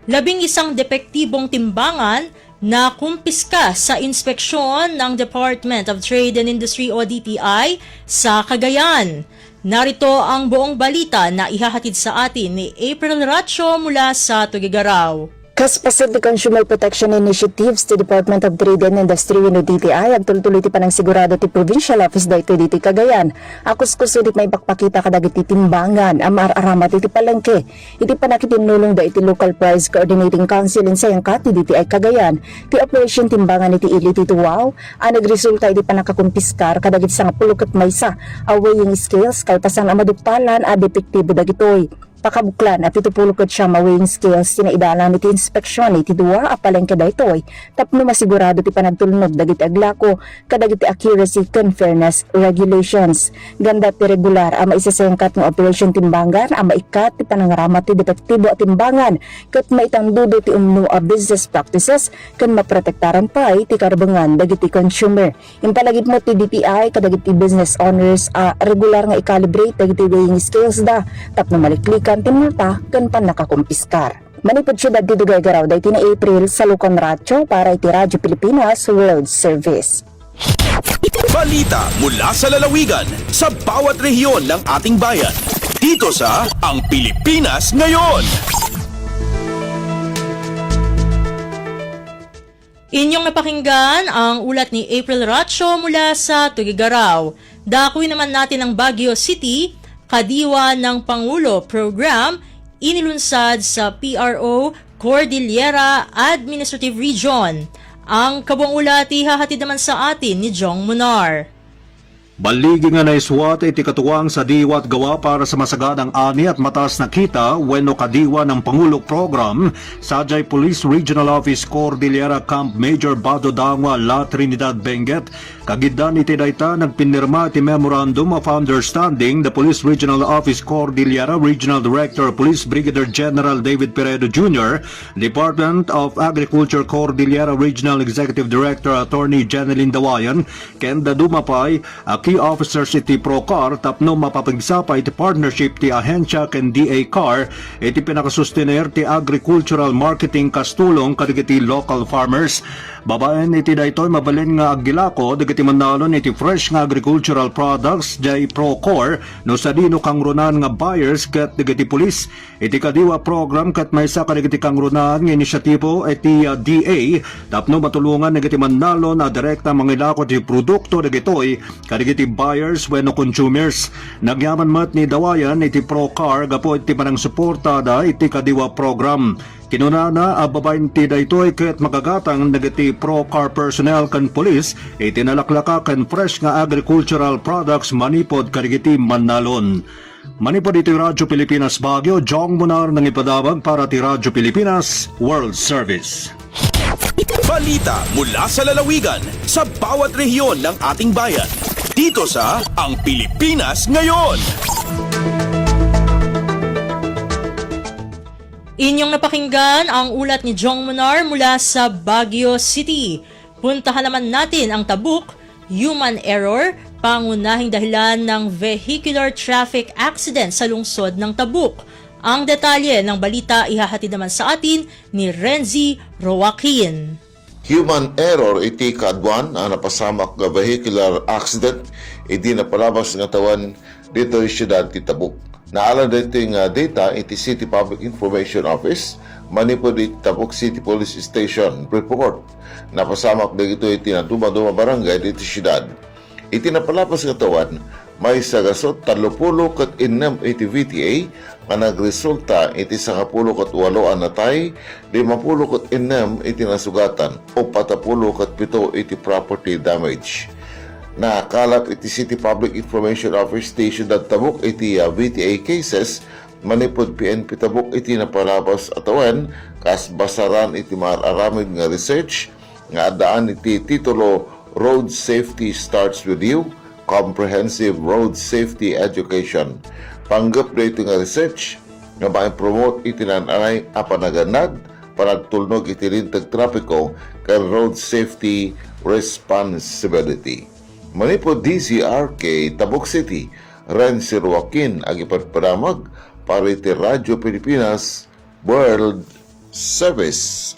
11 depektibong timbangan na kumpiska sa inspeksyon ng Department of Trade and Industry o DTI sa Cagayan. Narito ang buong balita na ihahatid sa atin ni April Ratio mula sa Tuguegarao. Kaspasid ni Consumer Protection Initiatives ti Department of Trade and Industry no DTI ang tultuloy ti panang sigurado ti Provincial Office dayto diti Cagayan. Akus-kuso dit may bakpakita kadag iti timbangan ang maararamat iti palengke. Iti panakitinulong da iti Local Price Coordinating Council in Sayangkat ti DTI Cagayan. Ti operation timbangan iti ili ti Tuwaw ang nagresulta iti panakakumpiskar kadag iti 10 ket maysa a weighing scales kay pasan a maduktalan a depektibo dagitoy. Pakabuklan at itupulukot siya weighing scales tinaidalan iti inspeksyon iti duwa a palengke daytoy tapno masigurado ti panagtulnog dagiti aglako kadagiti accuracy ken fairness regulations. Ganda ti regular a maisasengkat ng operation timbangan a maikat ti panangaramat ti detektibo at timbangan ket maitangdudo ti umno a business practices ken maprotektaran pay ti karbengan dagiti consumer. Impalagid mo ti DTI kadagiti business owners a regular nga i-calibrate dagiti weighing scales da tapno maliklik kantin multa ken pan nakakumpiskar. Manipod syudad ti Tuguegarao daytoy na April sa Lucon Ratio para iti Radyo Pilipinas World Service. Balita mula sa lalawigan sa bawat rehiyon ng ating bayan. Dito sa Ang Pilipinas Ngayon. Inyong napakinggan ang ulat ni April Ratio mula sa Tuguegarao. Dakuin naman natin ang Baguio City. Kadiwa ng Pangulo program inilunsad sa PRO Cordillera Administrative Region. Ang kabuang ulat ihahatid naman sa atin ni Jong Munar. Baligi nga na iswat iti katuwang sa diwat gawa para sa masaganang ani at matas na kita wenno kadiwa ng Pangulo Program Sajay Police Regional Office Cordillera Camp Major Bado Dangwa La Trinidad Benguet kagiddan iti dayta nagpinirma iti Memorandum of Understanding the Police Regional Office Cordillera Regional Director Police Brigadier General David Peredo Jr., Department of Agriculture Cordillera Regional Executive Director Attorney Jeneline Dawayan kenda dumapay key officers iti Procar tapno mapapagsapa iti partnership ti ahensya ken DA CAR iti pinakasustener ti agricultural marketing kastulong kadagiti local farmers. Babaen iti daytoy mabalin nga aggilako dagiti manalon iti fresh nga agricultural products jay Procar no sadino kangrunan nga buyers ket dagiti pulis iti kadiwa program ket maysa kadagiti kangrunan nga inisyatibo iti DA tapno matulungan dagiti manalon na direkta mangilako ti produkto dagitoy kadagiti buyers wenno consumers. Nagyaman mat ni Dawayan iti Procar gapo iti panang suportada iti kadiwa program. Kinunana ababain ti daytoy ket magagatang dagiti Procar personnel kan police iti nalaklaka ken fresh nga agricultural products manipod kadagiti manalon. Manipod iti Radyo Pilipinas Baguio, Jong Munar ng ipadabag para ti Radyo Pilipinas World Service. Balita mula sa lalawigan sa bawat rehiyon ng ating bayan. Dito sa Ang Pilipinas Ngayon. Inyong napakinggan ang ulat ni Jong Munar mula sa Baguio City. Puntahan naman natin ang Tabuk, human error, pangunahing dahilan ng vehicular traffic accident sa lungsod ng Tabuk. Ang detalye ng balita ihahatid naman sa atin ni Renzi Roaquin. Human error iti kaadwan ang napasamak nga vehicular accident iti napalabas nga tawan dito sa siyudad ti Tabuk. Naalan dito yung data iti City Public Information Office manipod iti Tabuk City Police Station report. Napasamak dito iti na duma-duma barangay dito sa siyudad. Iti napalabas nga tawan may sagasot 36 iti VTA nga nagresulta iti 18 anatay, 56 iti nasugatan o 47 iti property damage. Nakalap iti City Public Information Office Station at Tabuk iti VTA cases manipod PNP Tabuk iti napalabas atawan kas basaran iti maaramid nga research nga adaan iti titulo Road Safety Starts With You, Comprehensive Road Safety Education. Panggap na ito nga research nga ma-promote iti nananay apanaganad panagtulnog iti lintag trapiko kay road safety responsibility. Manipod DCRK Tabuk City, Renzi Roaquin ang ipagparamag para iti Radyo Pilipinas World Service.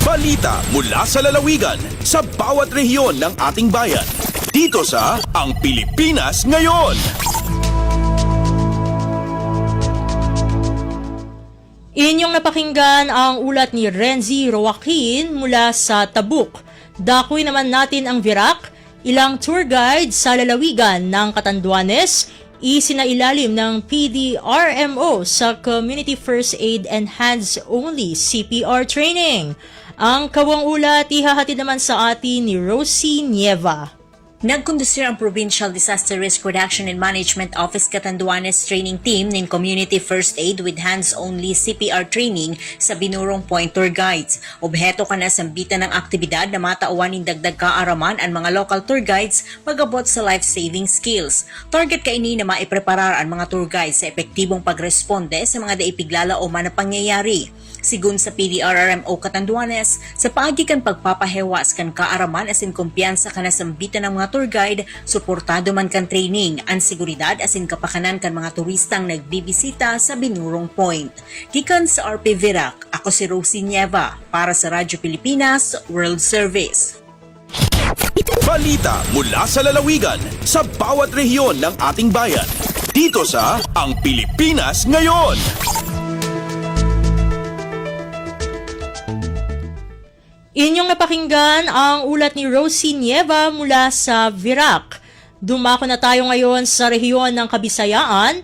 Balita mula sa lalawigan sa bawat rehiyon ng ating bayan. Dito sa Ang Pilipinas Ngayon. Inyong napakinggan ang ulat ni Renzi Roaquin mula sa Tabuk. Dakoy naman natin ang Virac. Ilang tour guide sa lalawigan ng Catanduanes isinailalim ng PDRMO sa Community First Aid and Hands-Only CPR Training. Ang kawang ulat ihahatid naman sa atin ni Rosie Nieva. Nagkondusir ang Provincial Disaster Risk Reduction and Management Office Catanduanes training team ng Community First Aid with Hands-Only CPR Training sa Binurong Point Tour Guides. Obheto ka na sambitan ng aktibidad na matauan ng dagdag kaaraman ang mga local tour guides magabot sa life-saving skills. Target kaini na maipreparar ang mga tour guides sa epektibong pagresponde sa mga daipiglala o man na pangyayari. Sigun sa PDRRMO Catanduanes, sa paagi kan pagpapahewas kan kaaraman asin kumpiyansa ka na sambitan ng mga tour guide, suportado man kan training, ang seguridad asin kapakanan kan mga turistang nagbibisita sa Binurong Point. Gikan sa RP Virac, ako si Rosie Nieva para sa Radyo Pilipinas World Service. Balita mula sa lalawigan sa bawat rehiyon ng ating bayan. Dito sa Ang Pilipinas Ngayon. Inyong napakinggan ang ulat ni Rosie Nieva mula sa Virac. Dumako na tayo ngayon sa rehiyon ng Kabisayaan.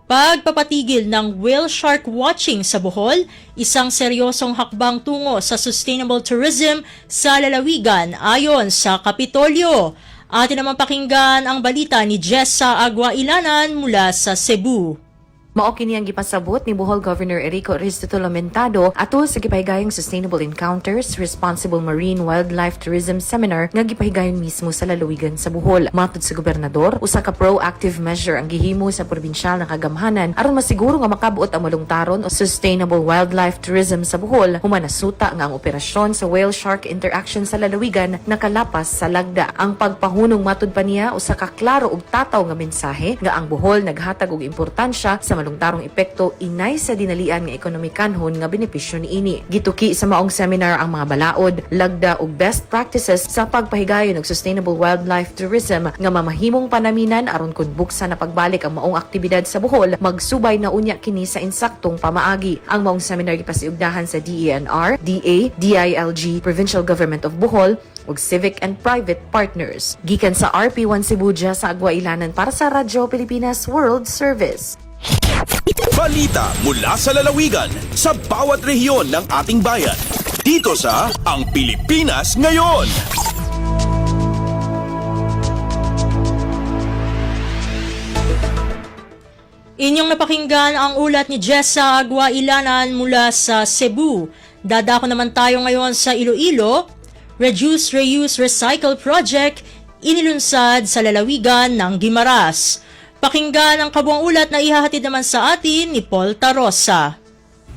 Pagpapatigil ng whale shark watching sa Bohol, isang seryosong hakbang tungo sa sustainable tourism sa lalawigan ayon sa Kapitolyo. Atin naman pakinggan ang balita ni Jessa Aguailanan mula sa Cebu. Mao kini ang gipasabot ni Bohol Governor Erico Aristotle Lamentado ato sa gipahigayong Sustainable Encounters Responsible Marine Wildlife Tourism Seminar nga gipahigayon mismo sa lalawigan sa Bohol. Matod sa gobernador, usa ka proactive measure ang gihimo sa probinsyal na kagamhanan aron masiguro nga makabuot ang malungtaron o sustainable wildlife tourism sa Bohol. Human nasuta nga ang operasyon sa whale shark interaction sa lalawigan nakalapas sa lagda. Ang pagpahunong matud pa niya usa ka klaro ug tataw nga mensahe nga ang Bohol naghatag og importansya sa malungtarong epekto inay sa dinalian nga ekonomikanhon nga benepisyo niini. Gituki sa maong seminar ang mga balaod, lagda ug best practices sa pagpahigayon og sustainable wildlife tourism nga mamahimong panaminan aron kun buksa na pagbalik ang maong aktibidad sa Bohol, magsubay na unya kini sa insaktong pamaagi. Ang maong seminar gipasiugdahan sa DENR, DA, DILG, Provincial Government of Bohol ug civic and private partners. Gikan sa RP1 Cebu sa Aguailanan para sa Radyo Pilipinas World Service. Balita mula sa lalawigan sa bawat rehiyon ng ating bayan. Dito sa Ang Pilipinas Ngayon. Inyong napakinggan ang ulat ni Jessa Aguailanan mula sa Cebu. Dadako naman tayo ngayon sa Iloilo. Reduce, Reuse, Recycle Project inilunsad sa lalawigan ng Guimaras. Pakinggan ang kabuang ulat na ihahatid naman sa atin ni Paul Tarosa.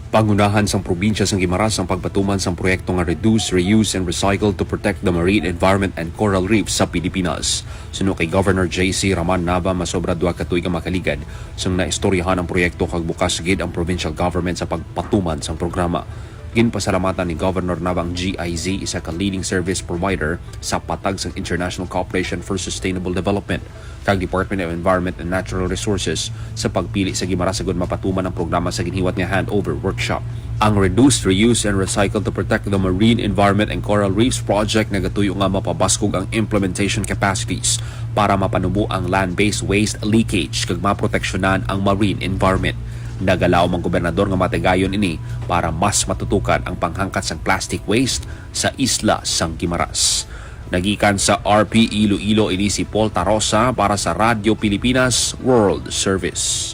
Pangunahan sang probinsya sang Guimaras ang pagpatuman sang proyekto nga Reduce, Reuse, and Recycle to protect the marine environment and coral reefs sa Pilipinas. Suno kay Governor J.C. Raman Nava masobra 2 ka tuig nga makaligad sang naistoryahan ang proyekto kag bukas gid ang provincial government sa pagpatuman sang programa. Ginpasalamatan ni Governor Nava ang GIZ, isa ka leading service provider sa patag sang International Cooperation for Sustainable Development kag Department of Environment and Natural Resources sa pagpili sa Guimaras sagud mapatuman ang programa sa ginhiwat nga handover workshop. Ang Reduce, Reuse, and Recycle to Protect the Marine Environment and Coral Reefs project nagatuyo nga mapabaskog ang implementation capacities para mapanubo ang land-based waste leakage kag maproteksyonan ang marine environment. Nagalaw ang gobernador nga matigayon ini para mas matutukan ang panghangkat sang plastic waste sa isla sang Guimaras. Nagikan sa RP Iloilo ini si Paul Tarosa para sa Radyo Pilipinas World Service.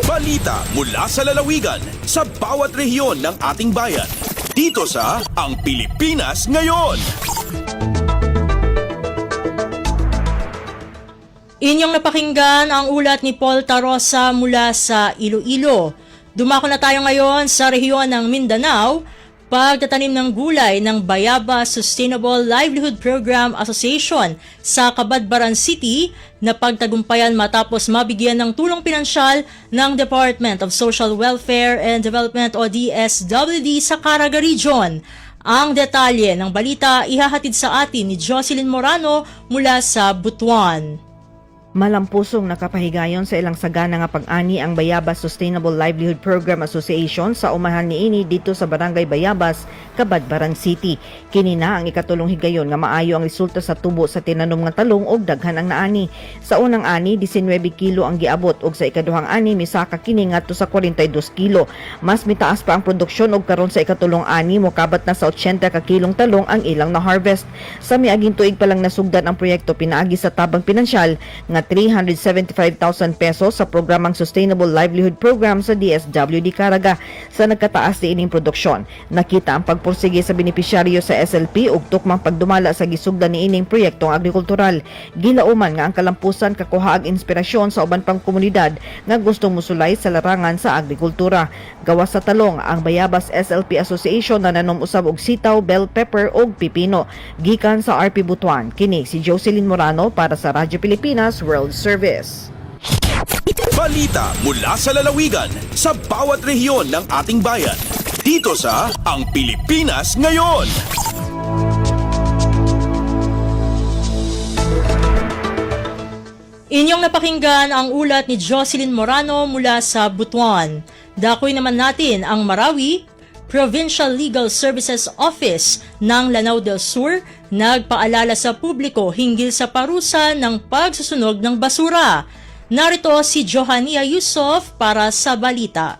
Balita mula sa lalawigan sa bawat rehiyon ng ating bayan. Dito sa Ang Pilipinas Ngayon. Inyong napakinggan ang ulat ni Paul Tarosa mula sa Iloilo. Dumako na tayo ngayon sa rehiyon ng Mindanao. Pagtatanim ng gulay ng Bayaba Sustainable Livelihood Program Association sa Cabadbaran City na pagtagumpayan matapos mabigyan ng tulong pinansyal ng Department of Social Welfare and Development o DSWD sa Caraga Region. Ang detalye ng balita ihahatid sa atin ni Jocelyn Morano mula sa Butuan. Malampusong nakapahigayon sa ilang sagana nga pag-ani ang Bayabas Sustainable Livelihood Program Association sa umahan niini dito sa Barangay Bayabas, Cabadbaran City. Kini na ang ikatulong higayon nga maayo ang resulta sa tubo sa tinanom nga talong ug daghan ang naani. Sa unang ani 19 kilo ang giabot ug sa ikaduhang ani misaka kini ngadto sa 42 kilo. Mas mitaas pa ang produksyon ug karon sa ikatulong ani mokabat na sa 80 ka kilong talong ang ilang na harvest. Sa miaging tuig pa lang nasugdan ang proyekto pinaagi sa tabang pinansyal nga 375,000 pesos sa programang Sustainable Livelihood Program sa DSWD Caraga. Sa nagkataas ni ining produksyon, nakita ang pagpursige sa benepisyaryo sa SLP ug tukmang pagdumala sa gisugdan ni ining proyektong agrikultural. Gilauman nga ang kalampusan kakuha ag inspirasyon sa uban pang komunidad nga gustong musulay sa larangan sa agrikultura. Gawas sa talong, ang Bayabas SLP Association na nanom usab og sitaw, bell pepper ug pipino. Gikan sa RP Butuan, kini si Jocelyn Morano para sa Radyo Pilipinas World Service. Balita mula sa lalawigan sa bawat rehiyon ng ating bayan. Dito sa Ang Pilipinas Ngayon. Inyong napakinggan ang ulat ni Jocelyn Morano mula sa Butuan. Dakoy naman natin ang Marawi. Provincial Legal Services Office ng Lanao del Sur nagpaalala sa publiko hinggil sa parusa ng pagsusunog ng basura. Narito si Johania Yusof para sa balita.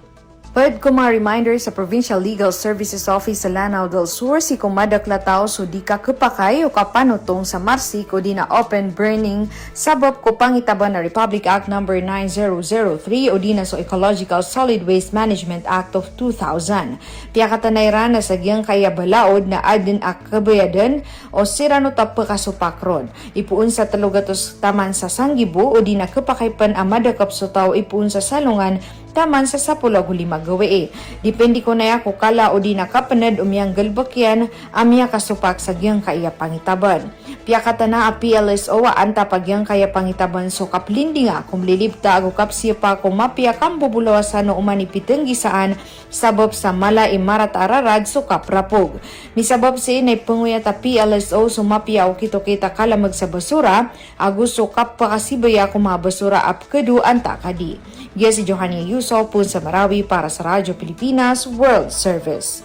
Pwede ko mga reminder sa Provincial Legal Services Office sa Lanao del Sur si kumadaklatao so di ka kapakay o kapanutong sa marsik o di na open burning sabab ko pangitaban na Republic Act No. 9003 o di na so Ecological Solid Waste Management Act of 2000. Piyakatanayran na sagyang kaya balaod na adin akabayadan o sirano tapos kasupakron. Ipuun sa talugatos taman sa Sanggibo o di na kapakaypan amadakap so tao ipuun sa salungan taman sa Sapulag huli magawi. Depende ko na ako kala o di nakapanad umiyang galbakyan amya kasupak sa giyang kaya pangitaban. Piyakata na a PLSO anta pagyang kaya pangitaban so kaplindi nga kung lilibta ago kapsiya pa kung mapia kambubulawasan no umanipiteng gisaan sabab sa mala imarat ararad so kaprapog. Misabab si inay panguyat a PLSO so mapia o kita kalamag sa basura ago so kapakasibaya kung mga basura apkedu anta kadi. Giya si Johanny Yuso pun sa Marawi para sa Radyo Pilipinas World Service.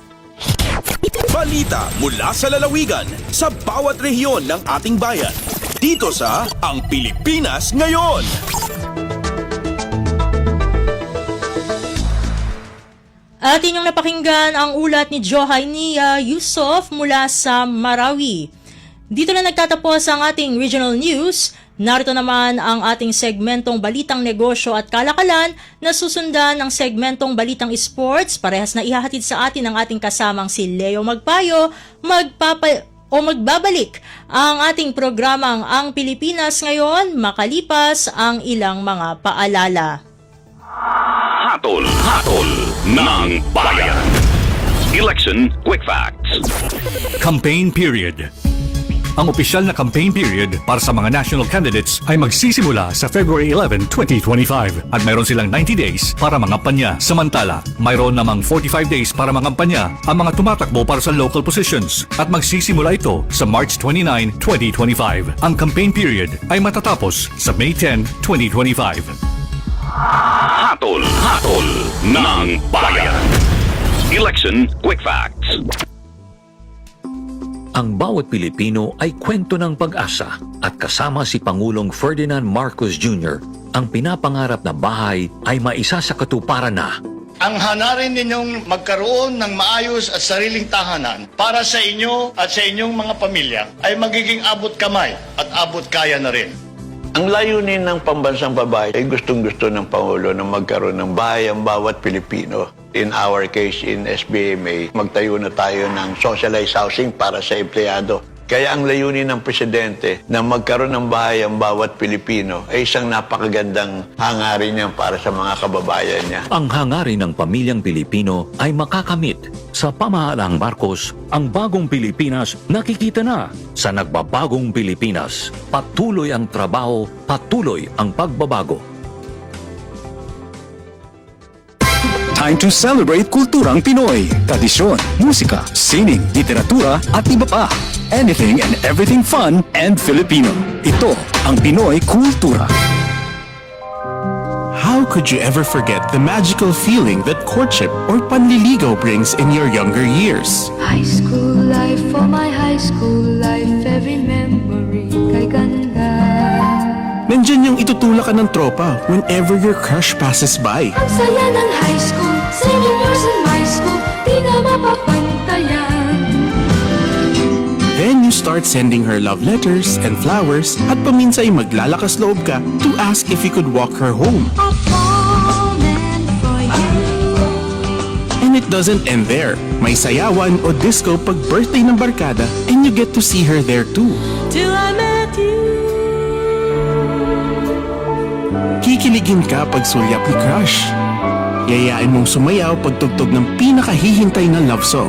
Balita mula sa lalawigan sa bawat rehiyon ng ating bayan. Dito sa Ang Pilipinas Ngayon. At inyong napakinggan ang ulat ni Johanny Yusof mula sa Marawi. Dito na nagtatapos ang ating regional news. Narito naman ang ating segmentong Balitang Negosyo at Kalakalan na susundan ng segmentong Balitang Sports. Parehas na ihahatid sa atin ng ating kasamang si Leo Magpayo. Magbabalik ang ating programang Ang Pilipinas Ngayon makalipas ang ilang mga paalala. Hatol ng bayan. Election Quick Facts. Campaign period. Ang opisyal na campaign period para sa mga national candidates ay magsisimula sa February 11, 2025 at mayroon silang 90 days para mangampanya. Samantala, mayroon namang 45 days para mangampanya ang mga tumatakbo para sa local positions at magsisimula ito sa March 29, 2025. Ang campaign period ay matatapos sa May 10, 2025. Hatol ng bayan. Election Quick Facts. Ang bawat Pilipino ay kwento ng pag-asa at kasama si Pangulong Ferdinand Marcos Jr. Ang pinapangarap na bahay ay maisa sa katuparan na. Ang hanarin ninyong magkaroon ng maayos at sariling tahanan para sa inyo at sa inyong mga pamilya ay magiging abot kamay at abot kaya na rin. Ang layunin ng pambansang babae ay gustong-gusto ng Pangulo na magkaroon ng bahay ang bawat Pilipino. In our case, in SBMA, magtayo na tayo ng socialized housing para sa empleyado. Kaya ang layunin ng Presidente na magkaroon ng bahay ang bawat Pilipino ay isang napakagandang hangarin niya para sa mga kababayan niya. Ang hangarin ng pamilyang Pilipino ay makakamit. Sa pamahalaang Marcos, ang bagong Pilipinas nakikita na. Sa nagbabagong Pilipinas, patuloy ang trabaho, patuloy ang pagbabago. Time to celebrate kulturang Pinoy. Tradisyon, musika, sining, literatura at iba pa. Anything and everything fun and Filipino. Ito ang Pinoy Kultura. How could you ever forget the magical feeling that courtship or panliligaw brings in your younger years? High school life, for my high school life, every memory kay ganda. Nandyan yung itutulak ka ng tropa whenever your crush passes by. Ang saya ng high school, singing years in my school, di na mapapantayan. Then you start sending her love letters and flowers at paminsan ay maglalakas loob ka to ask if you could walk her home. And it doesn't end there. May sayawan o disco pag birthday ng barkada and you get to see her there too. Till I met you. Kikiligin ka pag sulyap ni crush. Yayain mong sumayaw pag tugtog ng pinakahihintay na love song.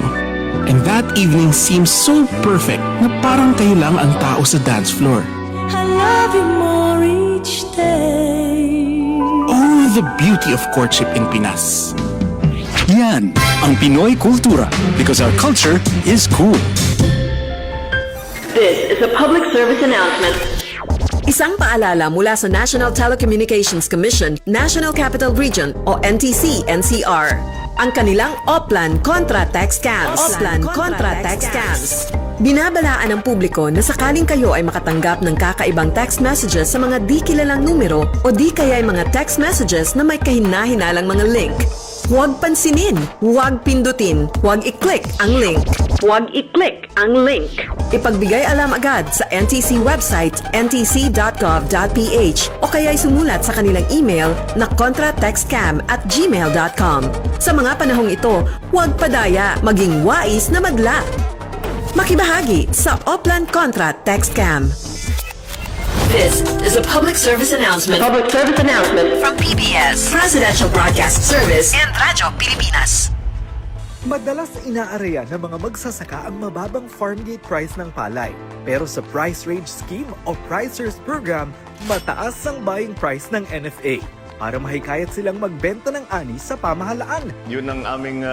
And that evening seems so perfect na parang kayo lang ang tao sa dance floor. I love you more each day. Oh, the beauty of courtship in Pinas. Yan ang Pinoy Kultura because our culture is cool. This is a public service announcement. Isang paalala mula sa National Telecommunications Commission, National Capital Region o NTC-NCR. Ang kanilang Oplan Contra Tax Scams. Binabalaan ng publiko na sakaling kayo ay makatanggap ng kakaibang text messages sa mga di kilalang numero o di kaya ay mga text messages na may kahina-hinalang mga link. Huwag pansinin, huwag pindutin, huwag i-click ang link. Huwag i-click ang link. Ipagbigay alam agad sa NTC website ntc.gov.ph o kaya'y sumulat sa kanilang email na contratextcam@gmail.com. Sa mga panahong ito, huwag padaya, maging wais na madla. Makibahagi sa Oplan Contra Text Cam. This is a public service announcement. Public service announcement from PBS, Presidential Broadcast Service, and Radyo Pilipinas. Madalas inaaraya ng mga magsasaka ang mababang farm gate price ng palay. Pero sa Price Range Scheme o Pricers Program, mataas ang buying price ng NFA para mahikayat silang magbenta ng ani sa pamahalaan. Yun ang aming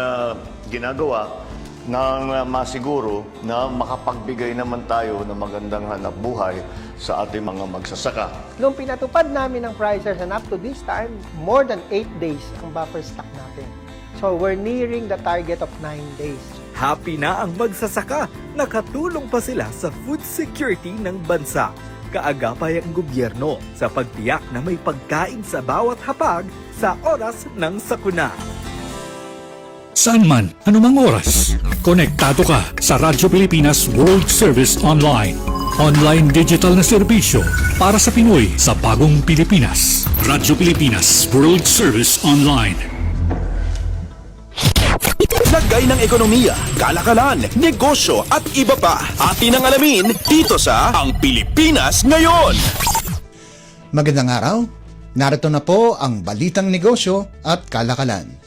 ginagawa nang masiguro na makapagbigay naman tayo ng magandang hanap buhay sa ating mga magsasaka. Nung pinatupad namin ang pricers and up to this time, more than 8 days ang buffer stock natin. So we're nearing the target of 9 days. Happy na ang magsasaka, nakatulong pa sila sa food security ng bansa. Kaagapay ang gobyerno sa pagtiyak na may pagkain sa bawat hapag sa oras ng sakuna. Saan man, anumang oras, konektado ka sa Radyo Pilipinas World Service Online. Online digital na serbisyo para sa Pinoy sa bagong Pilipinas. Radyo Pilipinas World Service Online. Lagay ng ekonomiya, kalakalan, negosyo at iba pa. Atin ang alamin dito sa Ang Pilipinas Ngayon. Magandang araw. Narito na po ang balitang negosyo at kalakalan.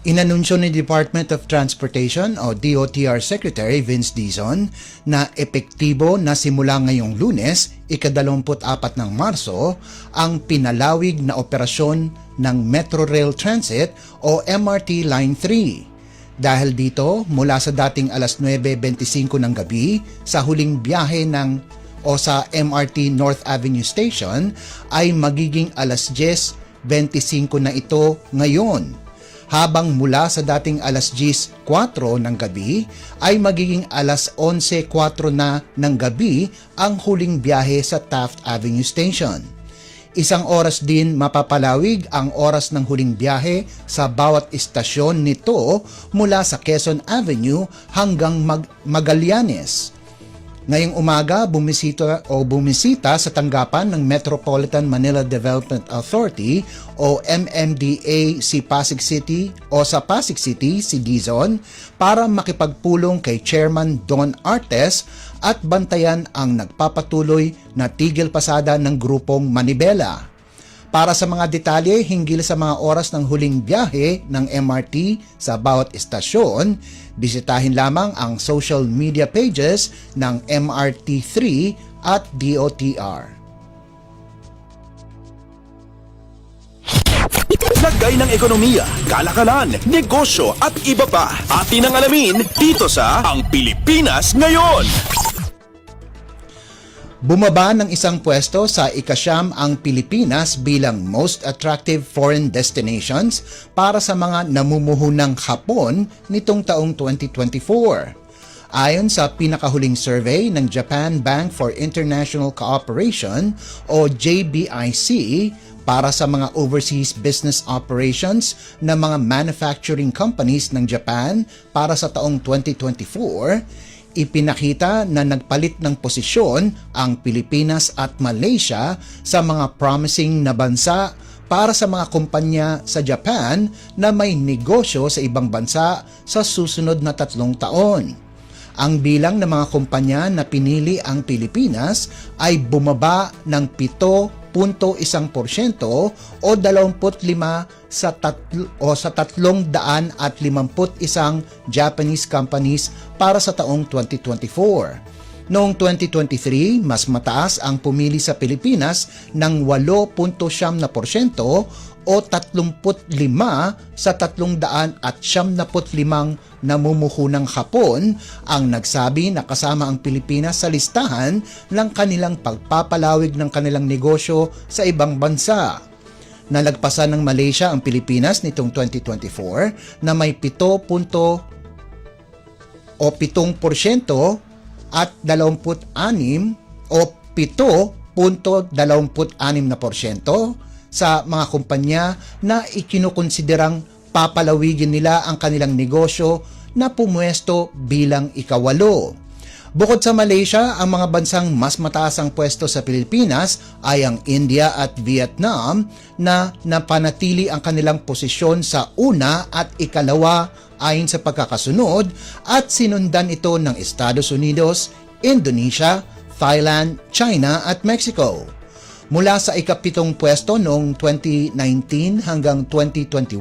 Inanunsyo ni Department of Transportation o DOTR Secretary Vince Dizon na epektibo na simula ngayong Lunes, ika-24 ng Marso, ang pinalawig na operasyon ng Metro Rail Transit o MRT Line 3. Dahil dito, mula sa dating alas 9:25 ng gabi sa huling biyahe sa MRT North Avenue Station ay magiging alas 10:25 na ito ngayon. Habang mula sa dating alas 10:04 ng gabi ay magiging alas 11:04 na ng gabi ang huling biyahe sa Taft Avenue Station. Isang oras din mapapalawig ang oras ng huling biyahe sa bawat istasyon nito mula sa Quezon Avenue hanggang Magallanes. Ngayong umaga, bumisita sa tanggapan ng Metropolitan Manila Development Authority o MMDA sa Pasig City si Dizon para makipagpulong kay Chairman Don Artes at bantayan ang nagpapatuloy na tigil pasada ng grupong Manibela. Para sa mga detalye hinggil sa mga oras ng huling biyahe ng MRT sa bawat istasyon, bisitahin lamang ang social media pages ng MRT3 at DOTR. Lagay ng ekonomiya, kalakalan, negosyo at iba pa. Atin ang alamin dito sa Ang Pilipinas Ngayon. Bumaba ng isang pwesto sa ika-9 ang Pilipinas bilang most attractive foreign destinations para sa mga namumuhunang Hapon nitong taong 2024. Ayon sa pinakahuling survey ng Japan Bank for International Cooperation o JBIC para sa mga overseas business operations ng mga manufacturing companies ng Japan para sa taong 2024, ipinakita na nagpalit ng posisyon ang Pilipinas at Malaysia sa mga promising na bansa para sa mga kumpanya sa Japan na may negosyo sa ibang bansa sa susunod na 3 taon. Ang bilang ng mga kumpanya na pinili ang Pilipinas ay bumaba ng 7.1% o 25 sa 351 Japanese companies para sa taong 2024. Noong 2023, mas mataas ang pumili sa Pilipinas ng 8.9% o 35 sa 375 namumuhunang Hapon ang nagsabi na kasama ang Pilipinas sa listahan ng kanilang pagpapalawig ng kanilang negosyo sa ibang bansa. Nalagpasan ng Malaysia ang Pilipinas nitong 2024 na may 7% at 26 o 7.26% sa mga kumpanya na ikinukonsiderang papalawigin nila ang kanilang negosyo na pumwesto bilang ikawalo. Bukod sa Malaysia, ang mga bansang mas mataas ang pwesto sa Pilipinas ay ang India at Vietnam na napanatili ang kanilang posisyon sa una at ikalawa ayon sa pagkakasunod at sinundan ito ng Estados Unidos, Indonesia, Thailand, China at Mexico. Mula sa ikapitong pwesto noong 2019 hanggang 2021,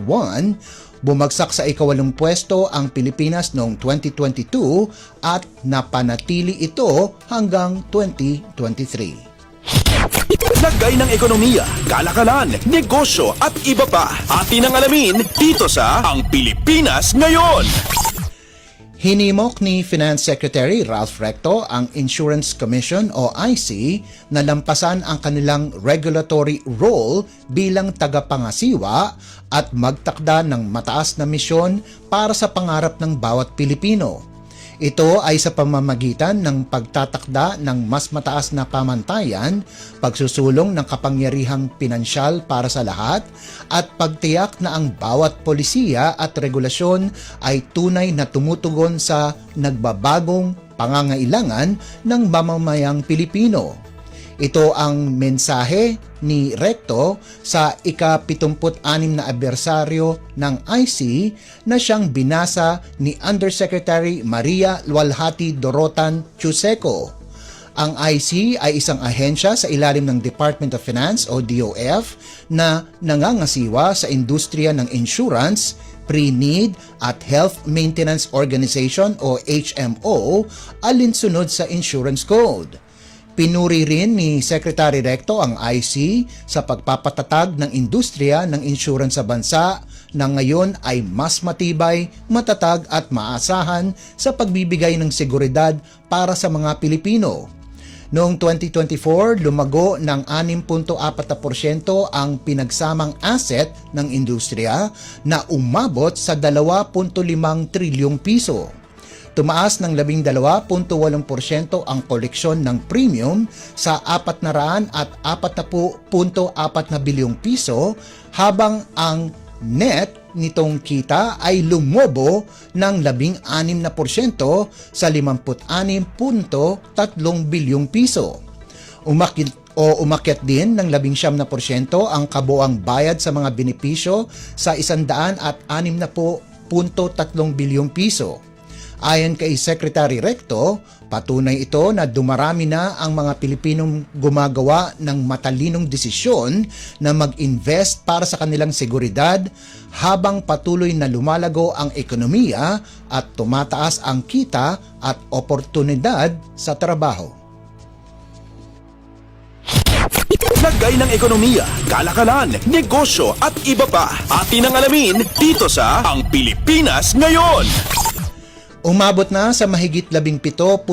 bumagsak sa ikawalong pwesto ang Pilipinas noong 2022 at napanatili ito hanggang 2023. Lagay ng ekonomiya, kalakalan, negosyo at iba pa. Atin ang alamin dito sa Ang Pilipinas Ngayon. Hinimok ni Finance Secretary Ralph Recto ang Insurance Commission o IC na lampasan ang kanilang regulatory role bilang tagapangasiwa at magtakda ng mataas na misyon para sa pangarap ng bawat Pilipino. Ito ay sa pamamagitan ng pagtatakda ng mas mataas na pamantayan, pagsusulong ng kapangyarihang pinansyal para sa lahat, at pagtiyak na ang bawat polisiya at regulasyon ay tunay na tumutugon sa nagbabagong pangangailangan ng mamamayang Pilipino. Ito ang mensahe ni Recto sa ika-76 na anibersaryo ng IC na siyang binasa ni Undersecretary Maria Lualhati Dorotan Chuseco. Ang IC ay isang ahensya sa ilalim ng Department of Finance o DOF na nangangasiwa sa industriya ng insurance, pre-need at health maintenance organization o HMO alinsunod sa insurance code. Pinuri rin ni Secretary Recto ang IC sa pagpapatatag ng industriya ng insurance sa bansa na ngayon ay mas matibay, matatag at maasahan sa pagbibigay ng seguridad para sa mga Pilipino. Noong 2024, lumago ng 6.4% ang pinagsamang asset ng industriya na umabot sa 2.5 trilyong piso. Tumaas ng 12.8% ang koleksyon ng premium sa 440.4 na bilyong piso habang ang net nitong kita ay lumobo ng 16% sa 56.3 bilyong piso. Umakyat din ng 19% ang kabuang bayad sa mga benepisyo sa 160.3 bilyong piso. Ayon kay Secretary Recto, patunay ito na dumarami na ang mga Pilipinong gumagawa ng matalinong desisyon na mag-invest para sa kanilang seguridad habang patuloy na lumalago ang ekonomiya at tumataas ang kita at oportunidad sa trabaho. Lagay ng ekonomiya, kalakalan, negosyo at iba pa. Atin ang alamin dito sa Ang Pilipinas Ngayon. Umabot na sa mahigit 17.16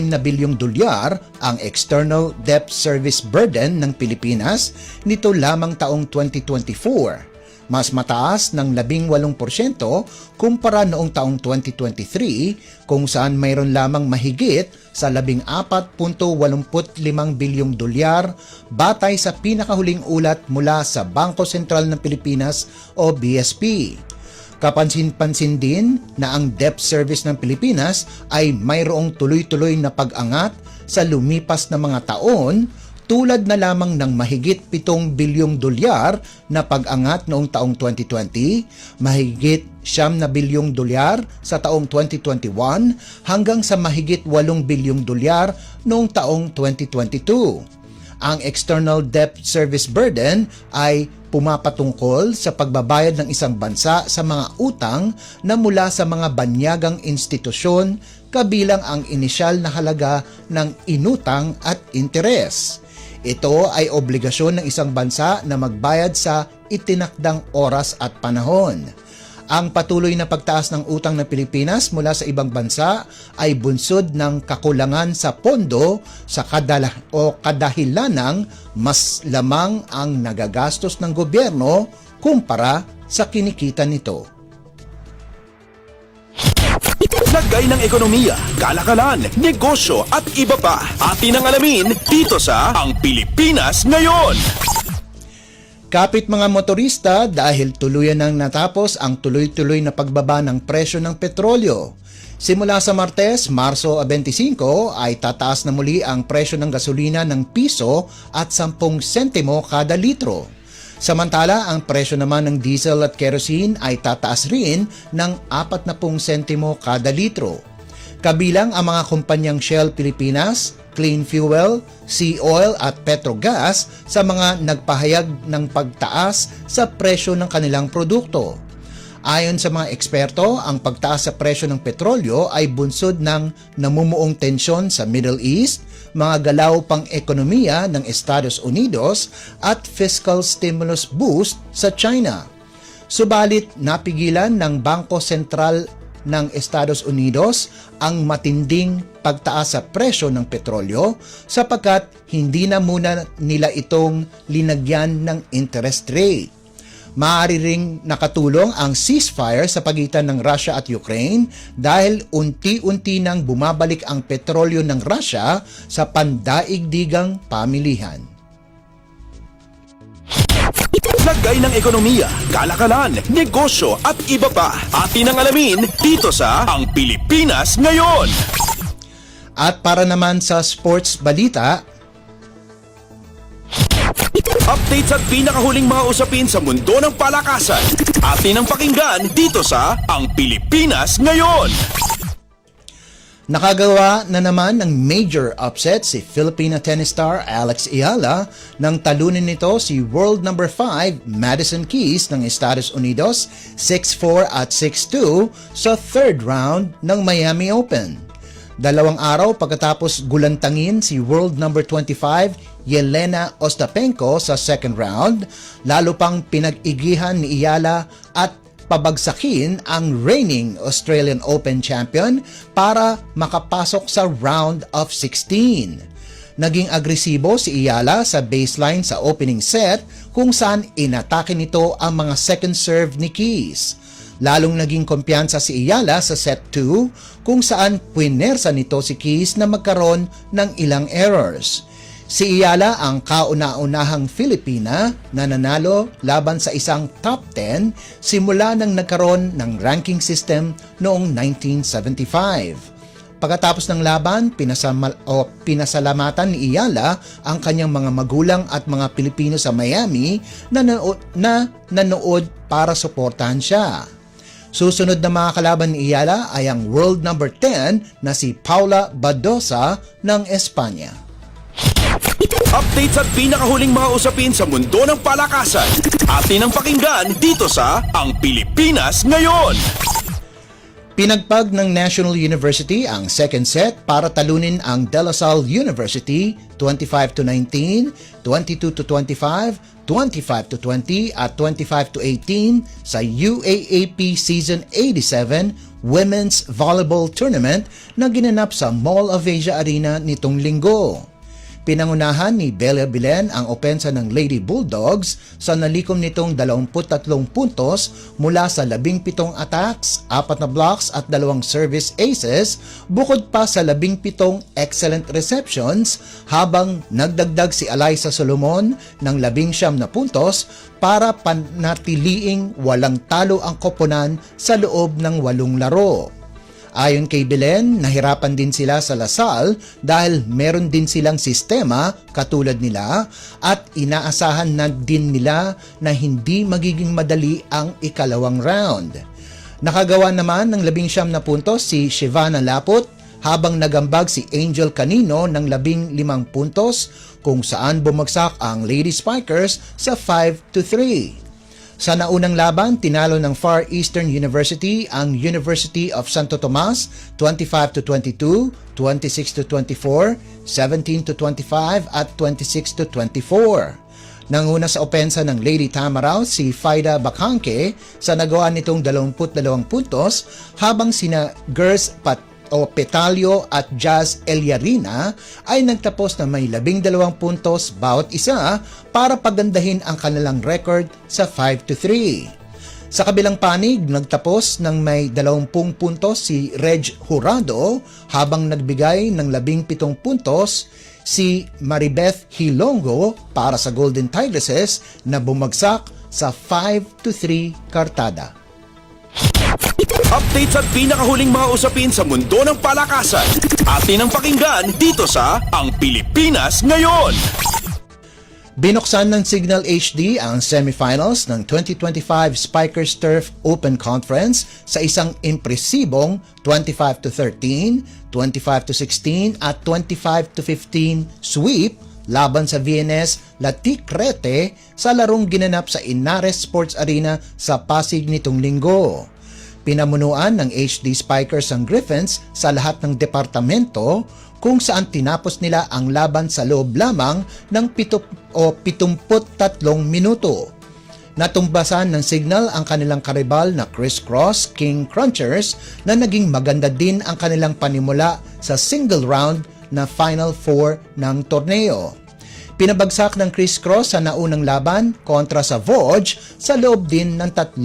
na bilyong dolyar ang external debt service burden ng Pilipinas nito lamang taong 2024. Mas mataas ng 18% kumpara noong taong 2023 kung saan mayroon lamang mahigit sa 14.85 bilyong dolyar batay sa pinakahuling ulat mula sa Bangko Sentral ng Pilipinas o BSP. Kapansin-pansin din na ang debt service ng Pilipinas ay mayroong tuloy-tuloy na pag-angat sa lumipas na mga taon tulad na lamang ng mahigit 7 bilyong dolyar na pag-angat noong taong 2020, mahigit 9 na bilyong dolyar sa taong 2021 hanggang sa mahigit 8 bilyong dolyar noong taong 2022. Ang external debt service burden ay pumapatungkol sa pagbabayad ng isang bansa sa mga utang na mula sa mga banyagang institusyon kabilang ang inisyal na halaga ng inutang at interes. Ito ay obligasyon ng isang bansa na magbayad sa itinakdang oras at panahon. Ang patuloy na pagtaas ng utang ng Pilipinas mula sa ibang bansa ay bunsod ng kakulangan sa pondo sa kadahilanang mas lamang ang nagagastos ng gobyerno kumpara sa kinikita nito. Lagay ng ekonomiya, kalakalan, negosyo at iba pa. Atin ang alamin dito sa Ang Pilipinas Ngayon. Kapit mga motorista dahil tuluyan nang natapos ang tuloy-tuloy na pagbaba ng presyo ng petrolyo. Simula sa Martes, Marso 25 ay tataas na muli ang presyo ng gasolina ng piso at 10 sentimo kada litro. Samantala, ang presyo naman ng diesel at kerosene ay tataas rin ng 40 sentimo kada litro. Kabilang ang mga kumpanyang Shell Pilipinas, Clean Fuel, Sea Oil at Petrogas sa mga nagpahayag ng pagtaas sa presyo ng kanilang produkto. Ayon sa mga eksperto, ang pagtaas sa presyo ng petrolyo ay bunsod ng namumuong tensyon sa Middle East, mga galaw pang ekonomiya ng Estados Unidos at fiscal stimulus boost sa China. Subalit, napigilan ng Bangko Sentral ng Estados Unidos ang matinding pagtaas sa presyo ng petrolyo sapagkat hindi na muna nila itong linagyan ng interest rate. Maaari ring nakatulong ang ceasefire sa pagitan ng Russia at Ukraine dahil unti-unti nang bumabalik ang petrolyo ng Russia sa pandaigdigang pamilihan. Lagay ng ekonomiya, kalakalan, negosyo at iba pa. Atin ang alamin dito sa Ang Pilipinas Ngayon. At para naman sa sports balita, updates at pinakahuling mga usapin sa mundo ng palakasan. Atin ang pakinggan dito sa Ang Pilipinas Ngayon. nakagawa na naman ng major upset si Filipina tennis star Alex Ayala nang talunin nito si world number 5 Madison Keys ng Estados Unidos 6-4 at 6-2 sa third round ng Miami Open. 2 araw pagkatapos gulantangin si world number 25 Yelena Ostapenko sa second round, lalo pang pinag-igihan ni Ayala at pabagsakin ang reigning Australian Open champion para makapasok sa round of 16. Naging agresibo si Ayala sa baseline sa opening set kung saan inatake nito ang mga second serve ni Keys. Lalong naging kumpiyansa si Ayala sa set 2 kung saan puinersa nito si Keys na magkaroon ng ilang errors. Si Ayala ang kauna-unahang Filipina na nanalo laban sa isang top 10 simula nang nagkaroon ng ranking system noong 1975. Pagkatapos ng laban, pinasalamatan ni Ayala ang kanyang mga magulang at mga Pilipino sa Miami na nanood para suportahan siya. Susunod na mga kalaban ni Ayala ay ang world number 10 na si Paula Badosa ng Espanya. Updates at pinakahuling mga usapin sa mundo ng palakasan. Atin ang pakinggan dito sa Ang Pilipinas Ngayon. Pinagpag ng National University ang second set para talunin ang De La Salle University 25-19, 22-25, 25-20 at 25-18 sa UAAP Season 87 Women's Volleyball Tournament na ginanap sa Mall of Asia Arena nitong linggo. Pinangunahan ni Bella Bilen ang opensa ng Lady Bulldogs sa nalikom nitong 23 puntos mula sa 17 attacks, 4 na blocks at 2 service aces bukod pa sa 17 excellent receptions habang nagdagdag si Alyssa Solomon ng 19 na puntos para panatiliing walang talo ang koponan sa loob ng 8 laro. Ayon kay Belen, nahirapan din sila sa La Salle dahil meron din silang sistema katulad nila at inaasahan na din nila na hindi magiging madali ang ikalawang round. Nakagawa naman ng 19 na puntos si Shivana Laput habang nagambag si Angel Canino ng 15 puntos kung saan bumagsak ang Lady Spikers sa 5-3. Sa naunang laban, tinalo ng Far Eastern University ang University of Santo Tomas 25-22, 26-24, 17-25 at 26-24. Nanguna sa opensa ng Lady Tamaraw si Faida Bacangke sa nagawa nitong 22 puntos habang sina Gers Petalio at Jazz Eliarina ay nagtapos na may 12 puntos bawat isa para pagandahin ang kanilang record sa 5-3. Sa kabilang panig, nagtapos ng may 20 puntos si Reg Jurado habang nagbigay ng 17 puntos si Maribeth Hilongo para sa Golden Tigresses na bumagsak sa 5-3 kartada. Updates at pinakahuling mga usapin sa mundo ng palakasan. Atin ang pakinggan dito sa Ang Pilipinas Ngayon. Binuksan ng Signal HD ang semifinals ng 2025 Spikers Turf Open Conference sa isang impresibong 25-13, 25-16 at 25-15 sweep laban sa VNS Laticrete sa larong ginanap sa Inares Sports Arena sa Pasig nitong linggo. Pinamunuan ng HD Spikers ang Griffins sa lahat ng departamento kung saan tinapos nila ang laban sa loob lamang ng 73 minuto. Natumbasan ng Signal ang kanilang karibal na Criss Cross King Crunchers na naging maganda din ang kanilang panimula sa single round na Final Four ng torneo. Pinabagsak ng Criss Cross sa naunang laban kontra sa Vosges sa loob din ng 3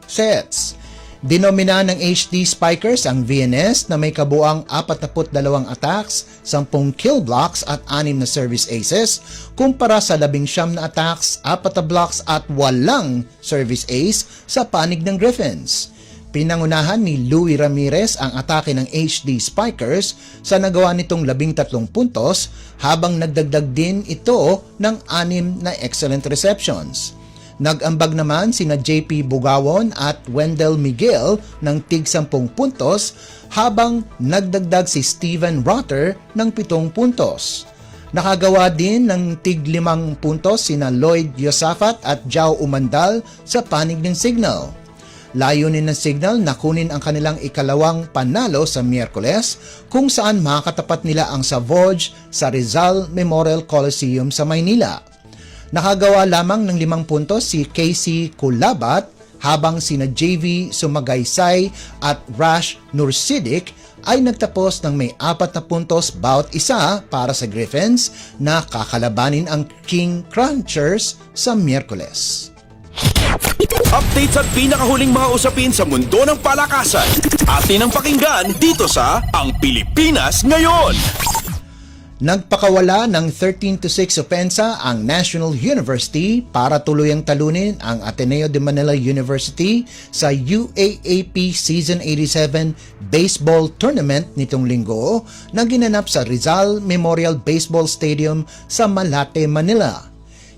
sets. Dinomina ng HD Spikers ang VNS na may kabuang 42 attacks, 10 kill blocks at 6 na service aces kumpara sa 19 na attacks, 4 na blocks at 8 service ace sa panig ng Griffins. Pinangunahan ni Louie Ramirez ang atake ng HD Spikers sa nagawa nitong 13 puntos habang nagdagdag din ito ng 6 na excellent receptions. Nag-ambag naman sina JP Bugawon at Wendell Miguel ng tig 10 puntos habang nagdagdag si Steven Rotter ng 7 puntos. Nakagawa din ng tig 5 puntos sina Lloyd Yosafat at Jao Umandal sa panig ng Signal. Layunin ng Signal na kunin ang kanilang ikalawang panalo sa Miyerkules kung saan makakatapat nila ang Savoj sa Rizal Memorial Coliseum sa Maynila. Nakagawa lamang ng 5 puntos si Casey Kulabat habang sina JV Sumagaysay at Rash Nursidik ay nagtapos ng may 4 na puntos bawat isa para sa Griffins na kakalabanin ang King Crunchers sa Miyerkules. Updates at pinakahuling mga usapin sa mundo ng palakasan. Atin ang pakinggan dito sa Ang Pilipinas Ngayon. Nagpakawala ng 13-6 opensa ang National University para tuluyang talunin ang Ateneo de Manila University sa UAAP Season 87 Baseball Tournament nitong linggo na ginanap sa Rizal Memorial Baseball Stadium sa Malate, Manila.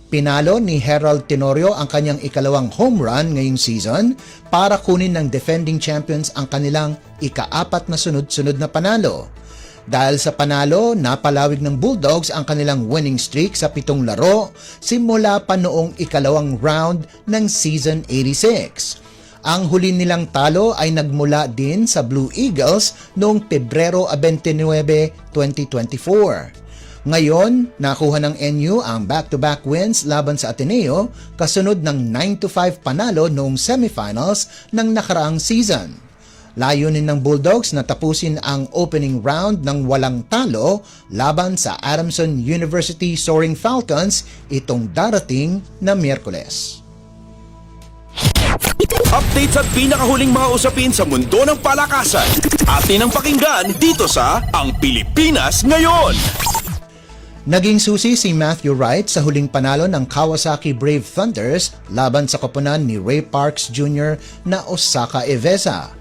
Pinalo ni Herald Tenorio ang kanyang ikalawang home run ngayong season para kunin ng defending champions ang kanilang ika-4 na sunod-sunod na panalo. Dahil sa panalo, napalawig ng Bulldogs ang kanilang winning streak sa 7 laro simula pa noong ikalawang round ng Season 86. Ang huli nilang talo ay nagmula din sa Blue Eagles noong Pebrero 29, 2024. Ngayon, nakuha ng NU ang back-to-back wins laban sa Ateneo kasunod ng 9-5 panalo noong semifinals ng nakaraang season. Layunin ng Bulldogs na tapusin ang opening round ng walang talo laban sa Adamson University Soaring Falcons itong darating na Miyerkules. Updates at pinakahuling mga usapin sa mundo ng palakasan. Atin ang pakinggan dito sa Ang Pilipinas Ngayon. Naging susi si Matthew Wright sa huling panalo ng Kawasaki Brave Thunders laban sa koponan ni Ray Parks Jr. na Osaka Evesa.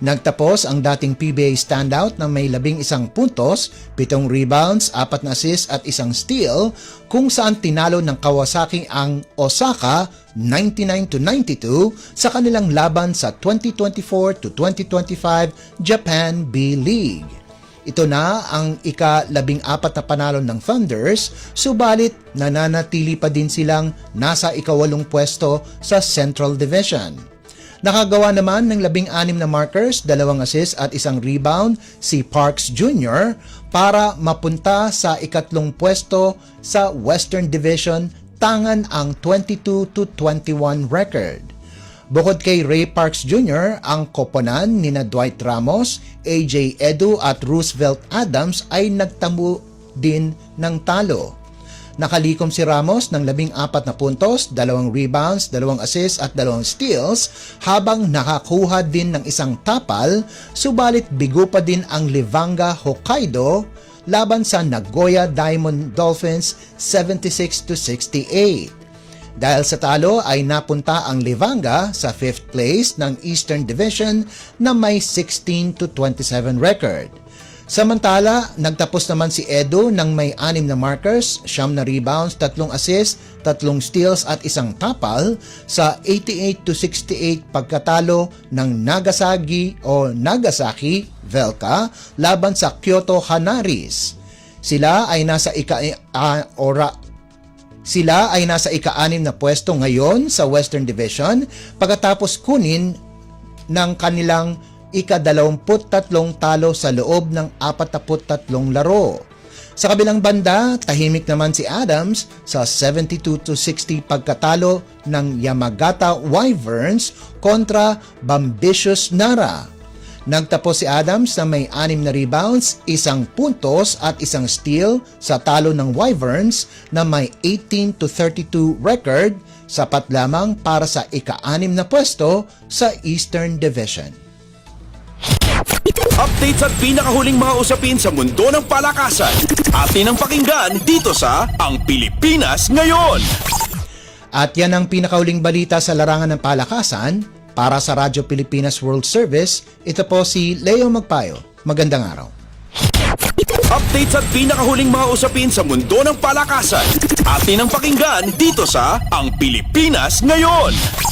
Nagtapos ang dating PBA standout ng may 11 puntos, 7 rebounds, 4 na assists at 1 steal kung saan tinalo ng Kawasaki ang Osaka 99-92 sa kanilang laban sa 2024-2025 Japan B-League. Ito na ang ika-14 na panalo ng Thunders, subalit nananatili pa din silang nasa ika-8 pwesto sa Central Division. Nakagawa naman ng 16 na markers, 2 assists at 1 rebound si Parks Jr. para mapunta sa ika-3 pwesto sa Western Division tangan ang 22-21 record. Bukod kay Ray Parks Jr., ang koponan nina Dwight Ramos, AJ Edu at Roosevelt Adams ay nagtamo din ng talo. Nakalikom si Ramos ng 14 na puntos, 2 rebounds, 2 assists at 2 steals habang nakakuha din ng isang tapal, subalit bigo pa din ang Livanga Hokkaido laban sa Nagoya Diamond Dolphins 76-68. Dahil sa talo ay napunta ang Livanga sa 5th place ng Eastern Division na may 16-27 record. Samantala, nagtapos naman si Edo ng may 6 na markers, 9 na rebounds, 3 assists, 3 steals at 1 tapal sa 88-68 pagkatalo ng Nagasaki Velka laban sa Kyoto Hanaris. Sila ay nasa ika-6 na pwesto ngayon sa Western Division pagkatapos kunin ng kanilang ika-23 talo sa loob ng 43 laro. Sa kabilang banda, tahimik naman si Adams sa 72-60 pagkatalo ng Yamagata Wyverns kontra Bambitious Nara. Nagtapos si Adams na may 6 na rebounds, 1 puntos at 1 steal sa talo ng Wyverns na may 18-32 record, sapat lamang para sa ika-6 na pwesto sa Eastern Division. Updates at pinakahuling mga usapin sa mundo ng palakasan. Atin ang pakinggan dito sa Ang Pilipinas Ngayon. At yan ang pinakahuling balita sa larangan ng palakasan. Para sa Radyo Pilipinas World Service, ito po si Leo Magpayo. Magandang araw. Updates at pinakahuling mga usapin sa mundo ng palakasan. Atin ang pakinggan dito sa Ang Pilipinas Ngayon.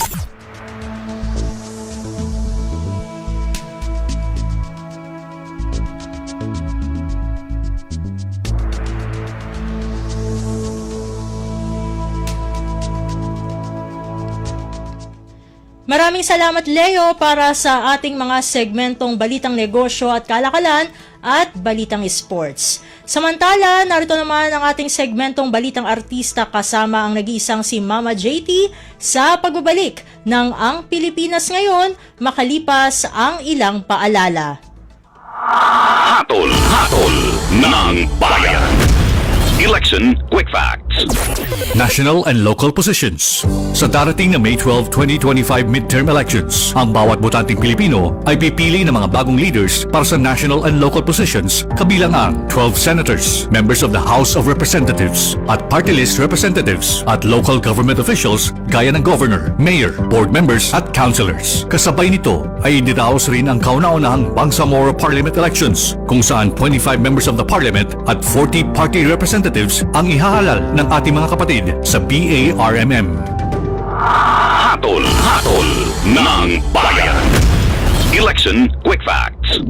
Maraming salamat Leo para sa ating mga segmentong Balitang Negosyo at Kalakalan at Balitang Sports. Samantala, narito naman ang ating segmentong Balitang Artista kasama ang nag-iisang si Mama JT sa pagbabalik ng Ang Pilipinas Ngayon makalipas ang ilang paalala. Hatol ng Bayan. Election Quick Facts. National and local positions. Sa darating na May 12, 2025 midterm elections, ang bawat botanteng Pilipino ay pipili ng mga bagong leaders para sa national and local positions kabilang ang 12 senators, members of the House of Representatives, at party list representatives at local government officials gaya ng governor, mayor, board members at councilors. Kasabay nito ay idinaos rin ang kauna-unahang Bangsamoro Parliament elections kung saan 25 members of the parliament at 40 party representatives ang ihahalal ng ating mga kapatid sa BARMM. Hatol ng Bayan. Election Quick Facts.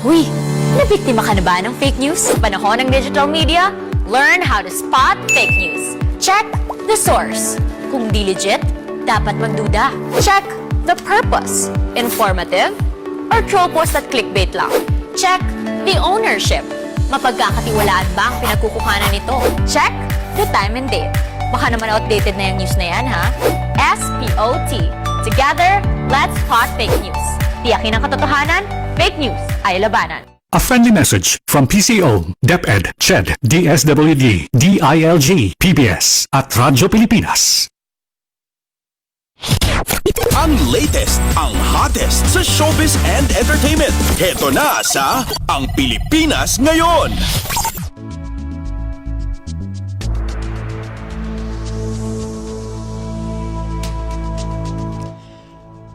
Huy, nabiktima ka na ba ng fake news sa panahon ng digital media? Learn how to spot fake news. Check the source. Kung di legit, dapat magduda. Check the purpose. Informative or troll post at clickbait lang. Check the ownership. Mapagkakatiwalaan ba ang pinagkukuhanan nito? Check the time and date. Baka naman outdated na yung news na yan, ha? SPOT. Together, let's spot fake news. Tiyakin ang katotohanan, fake news ay labanan. A friendly message from PCO, DepEd, CHED, DSWD, DILG, PBS at Radyo Pilipinas. Ang latest, ang hottest sa showbiz and entertainment. Heto na sa Ang Pilipinas Ngayon.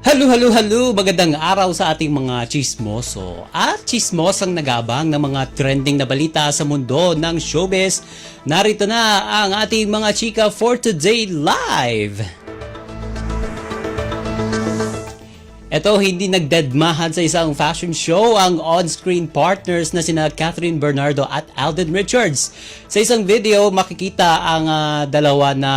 Hello! Magandang araw sa ating mga chismoso at chismosang nagabang ng mga trending na balita sa mundo ng showbiz. Narito na ang ating mga chika for today live. Ito, hindi nagdedmahan sa isang fashion show ang on-screen partners na sina Catherine Bernardo at Alden Richards. Sa isang video, makikita ang dalawa na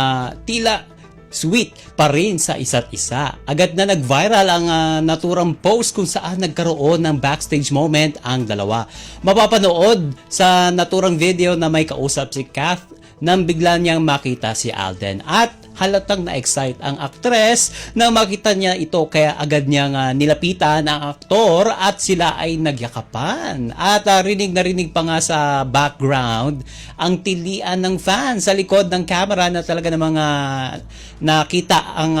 tila sweet pa rin sa isa't isa. Agad na nag-viral ang naturang post kung saan nagkaroon ng backstage moment ang dalawa. Mapapanood sa naturang video na may kausap si Kath nang bigla niyang makita si Alden. At halatang na-excite ang aktres na makita niya ito kaya agad niyang nilapitan ang aktor at sila ay nagyakapan. At rinig na rinig pa nga sa background ang tilian ng fans sa likod ng camera na talaga namang nakita ang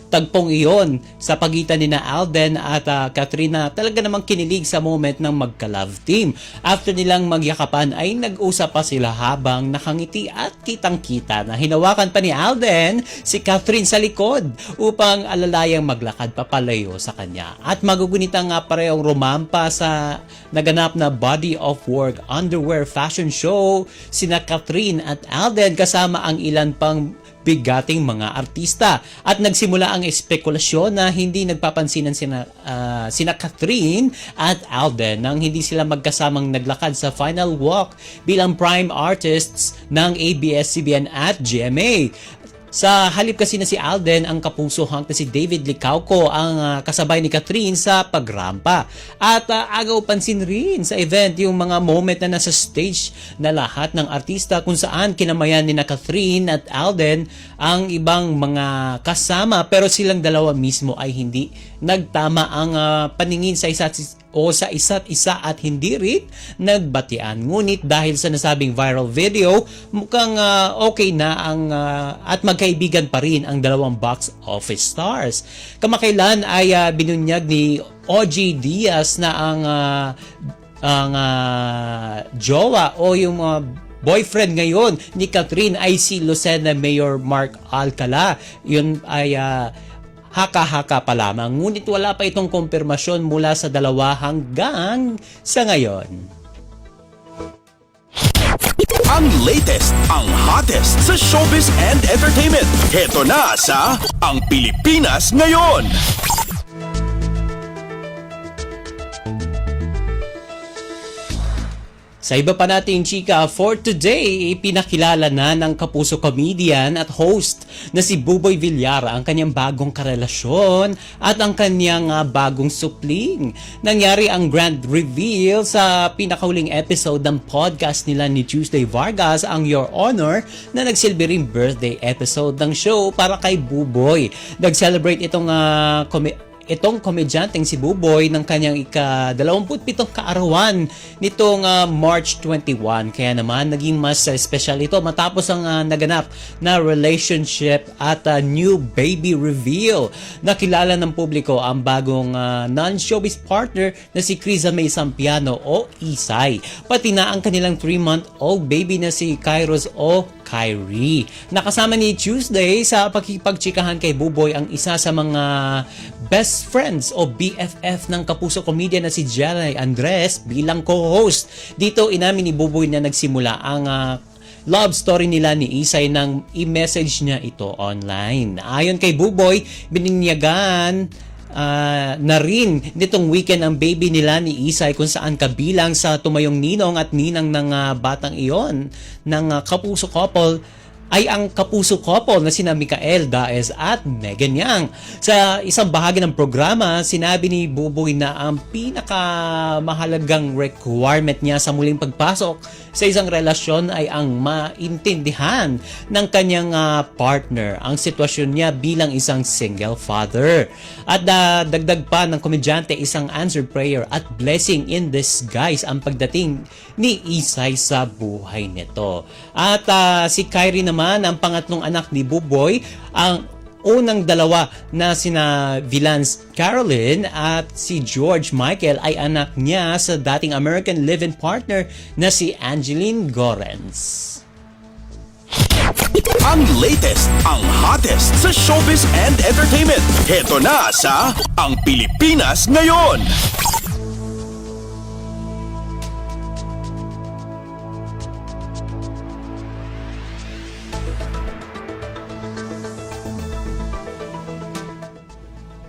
tagpong iyon sa pagitan ni na Alden at Katrina. Talaga namang kinilig sa moment ng magka-love team. After nilang magyakapan ay nag-usap pa sila habang nakangiti at kitang-kita na hinawakan pa ni Alden si Catherine sa likod upang alalayang maglakad papalayo sa kanya. At magugunita nga parehong rumampa sa naganap na body of work underwear fashion show sina Catherine at Alden kasama ang ilan pang bigating mga artista. At nagsimula ang espekulasyon na hindi nagpapansinan sina Catherine at Alden nang hindi sila magkasamang naglakad sa final walk bilang prime artists ng ABS-CBN at GMA. Sa halip kasi na si Alden, ang kapusohang na si David Licauco ang kasabay ni Catherine sa pagrampa. At agaw pansin rin sa event yung mga moment na nasa stage na lahat ng artista kung saan kinamayan ni na Catherine at Alden ang ibang mga kasama pero silang dalawa mismo ay hindi nagtama ang paningin sa isa't isa at hindi rin nagbatian. Ngunit dahil sa nasabing viral video, mukhang okay na ang at magkaibigan pa rin ang dalawang box office stars. Kamakailan ay binunyag ni OG Diaz na ang jowa o yung boyfriend ngayon ni Catherine ay si Lucena Mayor Mark Alcala. Yun ay haka-haka pa lamang. Ngunit wala pa itong kumpirmasyon mula sa dalawa hanggang sa ngayon. Ang latest, ang hottest sa showbiz and entertainment. Heto na sa Ang Pilipinas Ngayon. Sa iba pa nating chika for today, pinakilala na ng kapuso comedian at host na si Buboy Villara ang kanyang bagong karelasyon at ang kanyang bagong supling. Nangyari ang grand reveal sa pinakahuling episode ng podcast nila ni Tuesday Vargas, ang Your Honor, na nagsilbi ring birthday episode ng show para kay Buboy. Nag-celebrate itong komedyanteng si Buboy ng kanyang ika-27 kaarawan nitong March 21. Kaya naman naging mas special ito matapos ang naganap na relationship at new baby reveal. Nakilala ng publiko ang bagong non-showbiz partner na si Criza May Sampiano o Isay. Pati na ang kanilang 3-month-old baby na si Kairos o Kyrie. Nakasama ni Tuesday sa pakipagtsikahan kay Buboy ang isa sa mga best friends o BFF ng kapuso comedian na si Jelay Andres bilang co-host. Dito inamin ni Buboy na nagsimula ang love story nila ni Isay nang i-message niya ito online. Ayon kay Buboy, bininyagan na rin nitong weekend ang baby nila ni Isay kung saan kabilang sa tumayong ninong at ninang ng batang iyon ng kapuso couple ay ang kapuso couple na sina Mikael Daes at Megan Yang. Sa isang bahagi ng programa, sinabi ni Buboy na ang pinakamahalagang requirement niya sa muling pagpasok sa isang relasyon ay ang maintindihan ng kanyang partner ang sitwasyon niya bilang isang single father. At dagdag pa ng komedyante, isang answered prayer at blessing in disguise ang pagdating ni Isay sa buhay nito. At si Kyrie naman, ang pangatlong anak ni Buboy, ang unang dalawa na sina Villans Caroline at si George Michael ay anak niya sa dating American live-in partner na si Angeline Gorens. Ang latest, ang hottest sa showbiz and entertainment. Heto na sa Ang Pilipinas Ngayon.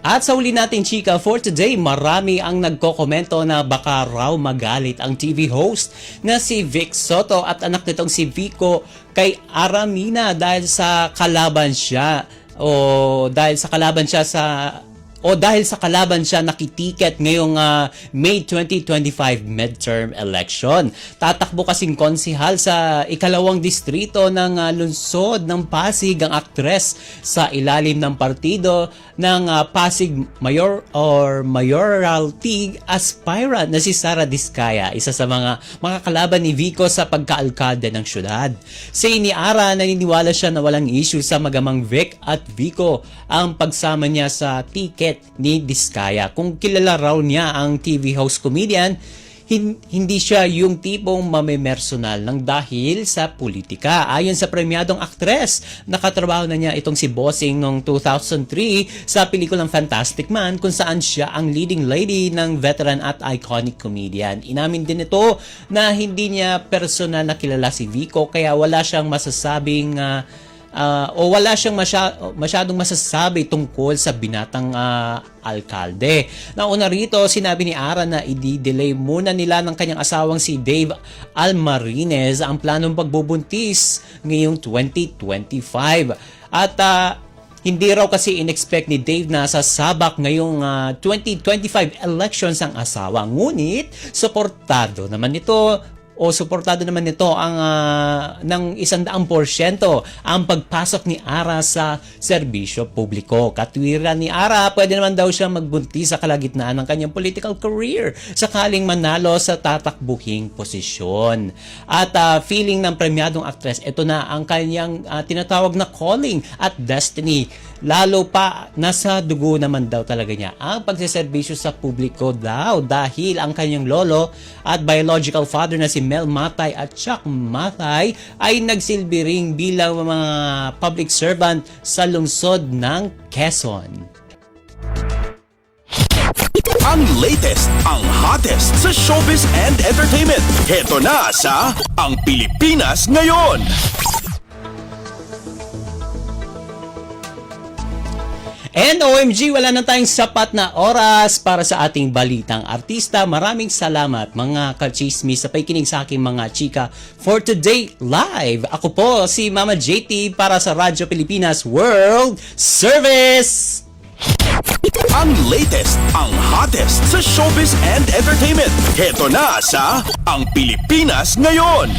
At sa uli nating chika for today, marami ang nagkokomento na baka raw magalit ang TV host na si Vic Soto at anak nitong si Vico kay Aramina dahil sa kalaban siya sa o dahil sa kalaban siya nakitiket ngayong May 2025 midterm election. Tatakbo kasing konsihal sa ikalawang distrito ng lungsod ng Pasig ang aktres sa ilalim ng partido ng Pasig Mayoralty aspirant na si Sara Diskaya, isa sa mga kalaban ni Vico sa pagkaalkalde ng syudad. Say ni Ara, naniniwala siya na walang issue sa magamang Vic at Vico ang pagsama niya sa ticket ni Diskaya. Kung kilala raw niya ang TV host comedian, hindi siya yung tipong mamemersonal ng dahil sa politika. Ayon sa premyadong aktres, nakatrabaho na niya itong si Bossing noong 2003 sa pelikulang Fantastic Man kung saan siya ang leading lady ng veteran at iconic comedian. Inamin din ito na hindi niya personal na kilala si Vico kaya wala siyang masasabing wala siyang masyadong masasabi tungkol sa binatang alkalde. Nauna rito, sinabi ni Ara na i-delay muna nila ng kanyang asawang si Dave Almarines ang planong pagbubuntis ngayong 2025. At hindi raw kasi in-expect ni Dave na sasabak ngayong 2025 elections ang asawa. Ngunit, suportado naman nito ang ng 100% ang pagpasok ni Ara sa serbisyo publiko. Katwiran ni Ara, pwede naman daw siya magbuntis sa kalagitnaan ng kanyang political career sakaling manalo sa tatakbuhing posisyon. At feeling ng premyadong aktres, ito na ang kanyang tinatawag na calling at destiny. Lalo pa, nasa dugo naman daw talaga niya ang pagseserbisyo sa publiko daw dahil ang kanyang lolo at biological father na si Mel Matay at Chuck Matay ay nagsilbi ring bilang mga public servant sa lungsod ng Quezon. Ang latest, ang hottest sa showbiz and entertainment. Heto na sa Ang Pilipinas Ngayon. And OMG, wala na tayong sapat na oras para sa ating balitang artista. Maraming salamat mga ka-chismis sa pakikinig sa aking mga chika for today live. Ako po si Mama JT para sa Radyo Pilipinas World Service. Ang latest, ang hottest sa showbiz and entertainment. Heto na sa Ang Pilipinas Ngayon.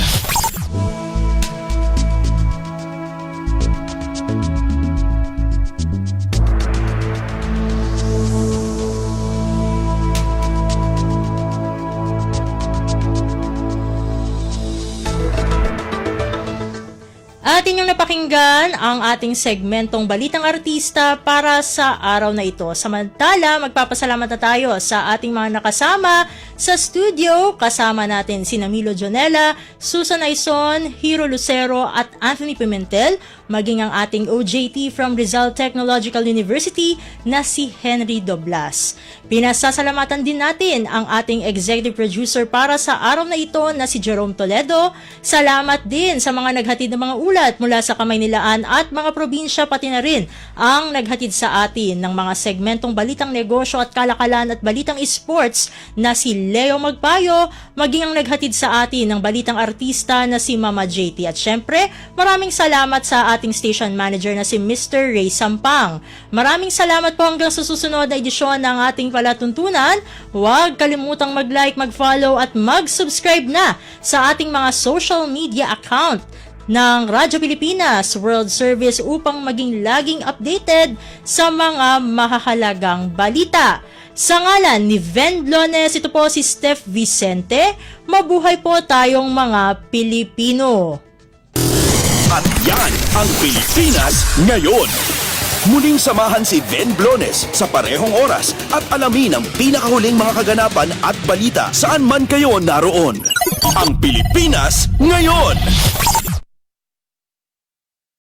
Atin yung napakinggan ang ating segmentong Balitang Artista para sa araw na ito. Samantala, magpapasalamat na tayo sa ating mga nakasama sa studio. Kasama natin si Milo Jonella, Susan Aison, Hiro Lucero at Anthony Pimentel, maging ang ating OJT from Rizal Technological University na si Henry Doblas. Pinasasalamatan din natin ang ating executive producer para sa araw na ito na si Jerome Toledo. Salamat din sa mga naghatid ng mga ulat mula sa Kamaynilaan at mga probinsya, pati na rin ang naghatid sa atin ng mga segmentong Balitang Negosyo at Kalakalan at Balitang Esports na si Leo Magpayo, maging ang naghatid sa atin ng Balitang Artista na si Mama JT. At syempre, maraming salamat sa ating station manager na si Mr. Ray Sampang. Maraming salamat po hanggang sa susunod na edisyon ng ating palatuntunan. Huwag kalimutang mag-like, mag-follow at mag-subscribe na sa ating mga social media account ng Radyo Pilipinas World Service upang maging laging updated sa mga mahahalagang balita. Sa ngalan ni Vendlones, ito po si Steph Vicente. Mabuhay po tayong mga Pilipino. At yan ang Pilipinas Ngayon. Muling samahan si Ven Blones sa parehong oras at alamin ang pinakahuling mga kaganapan at balita saan man kayo naroon. Ang Pilipinas Ngayon.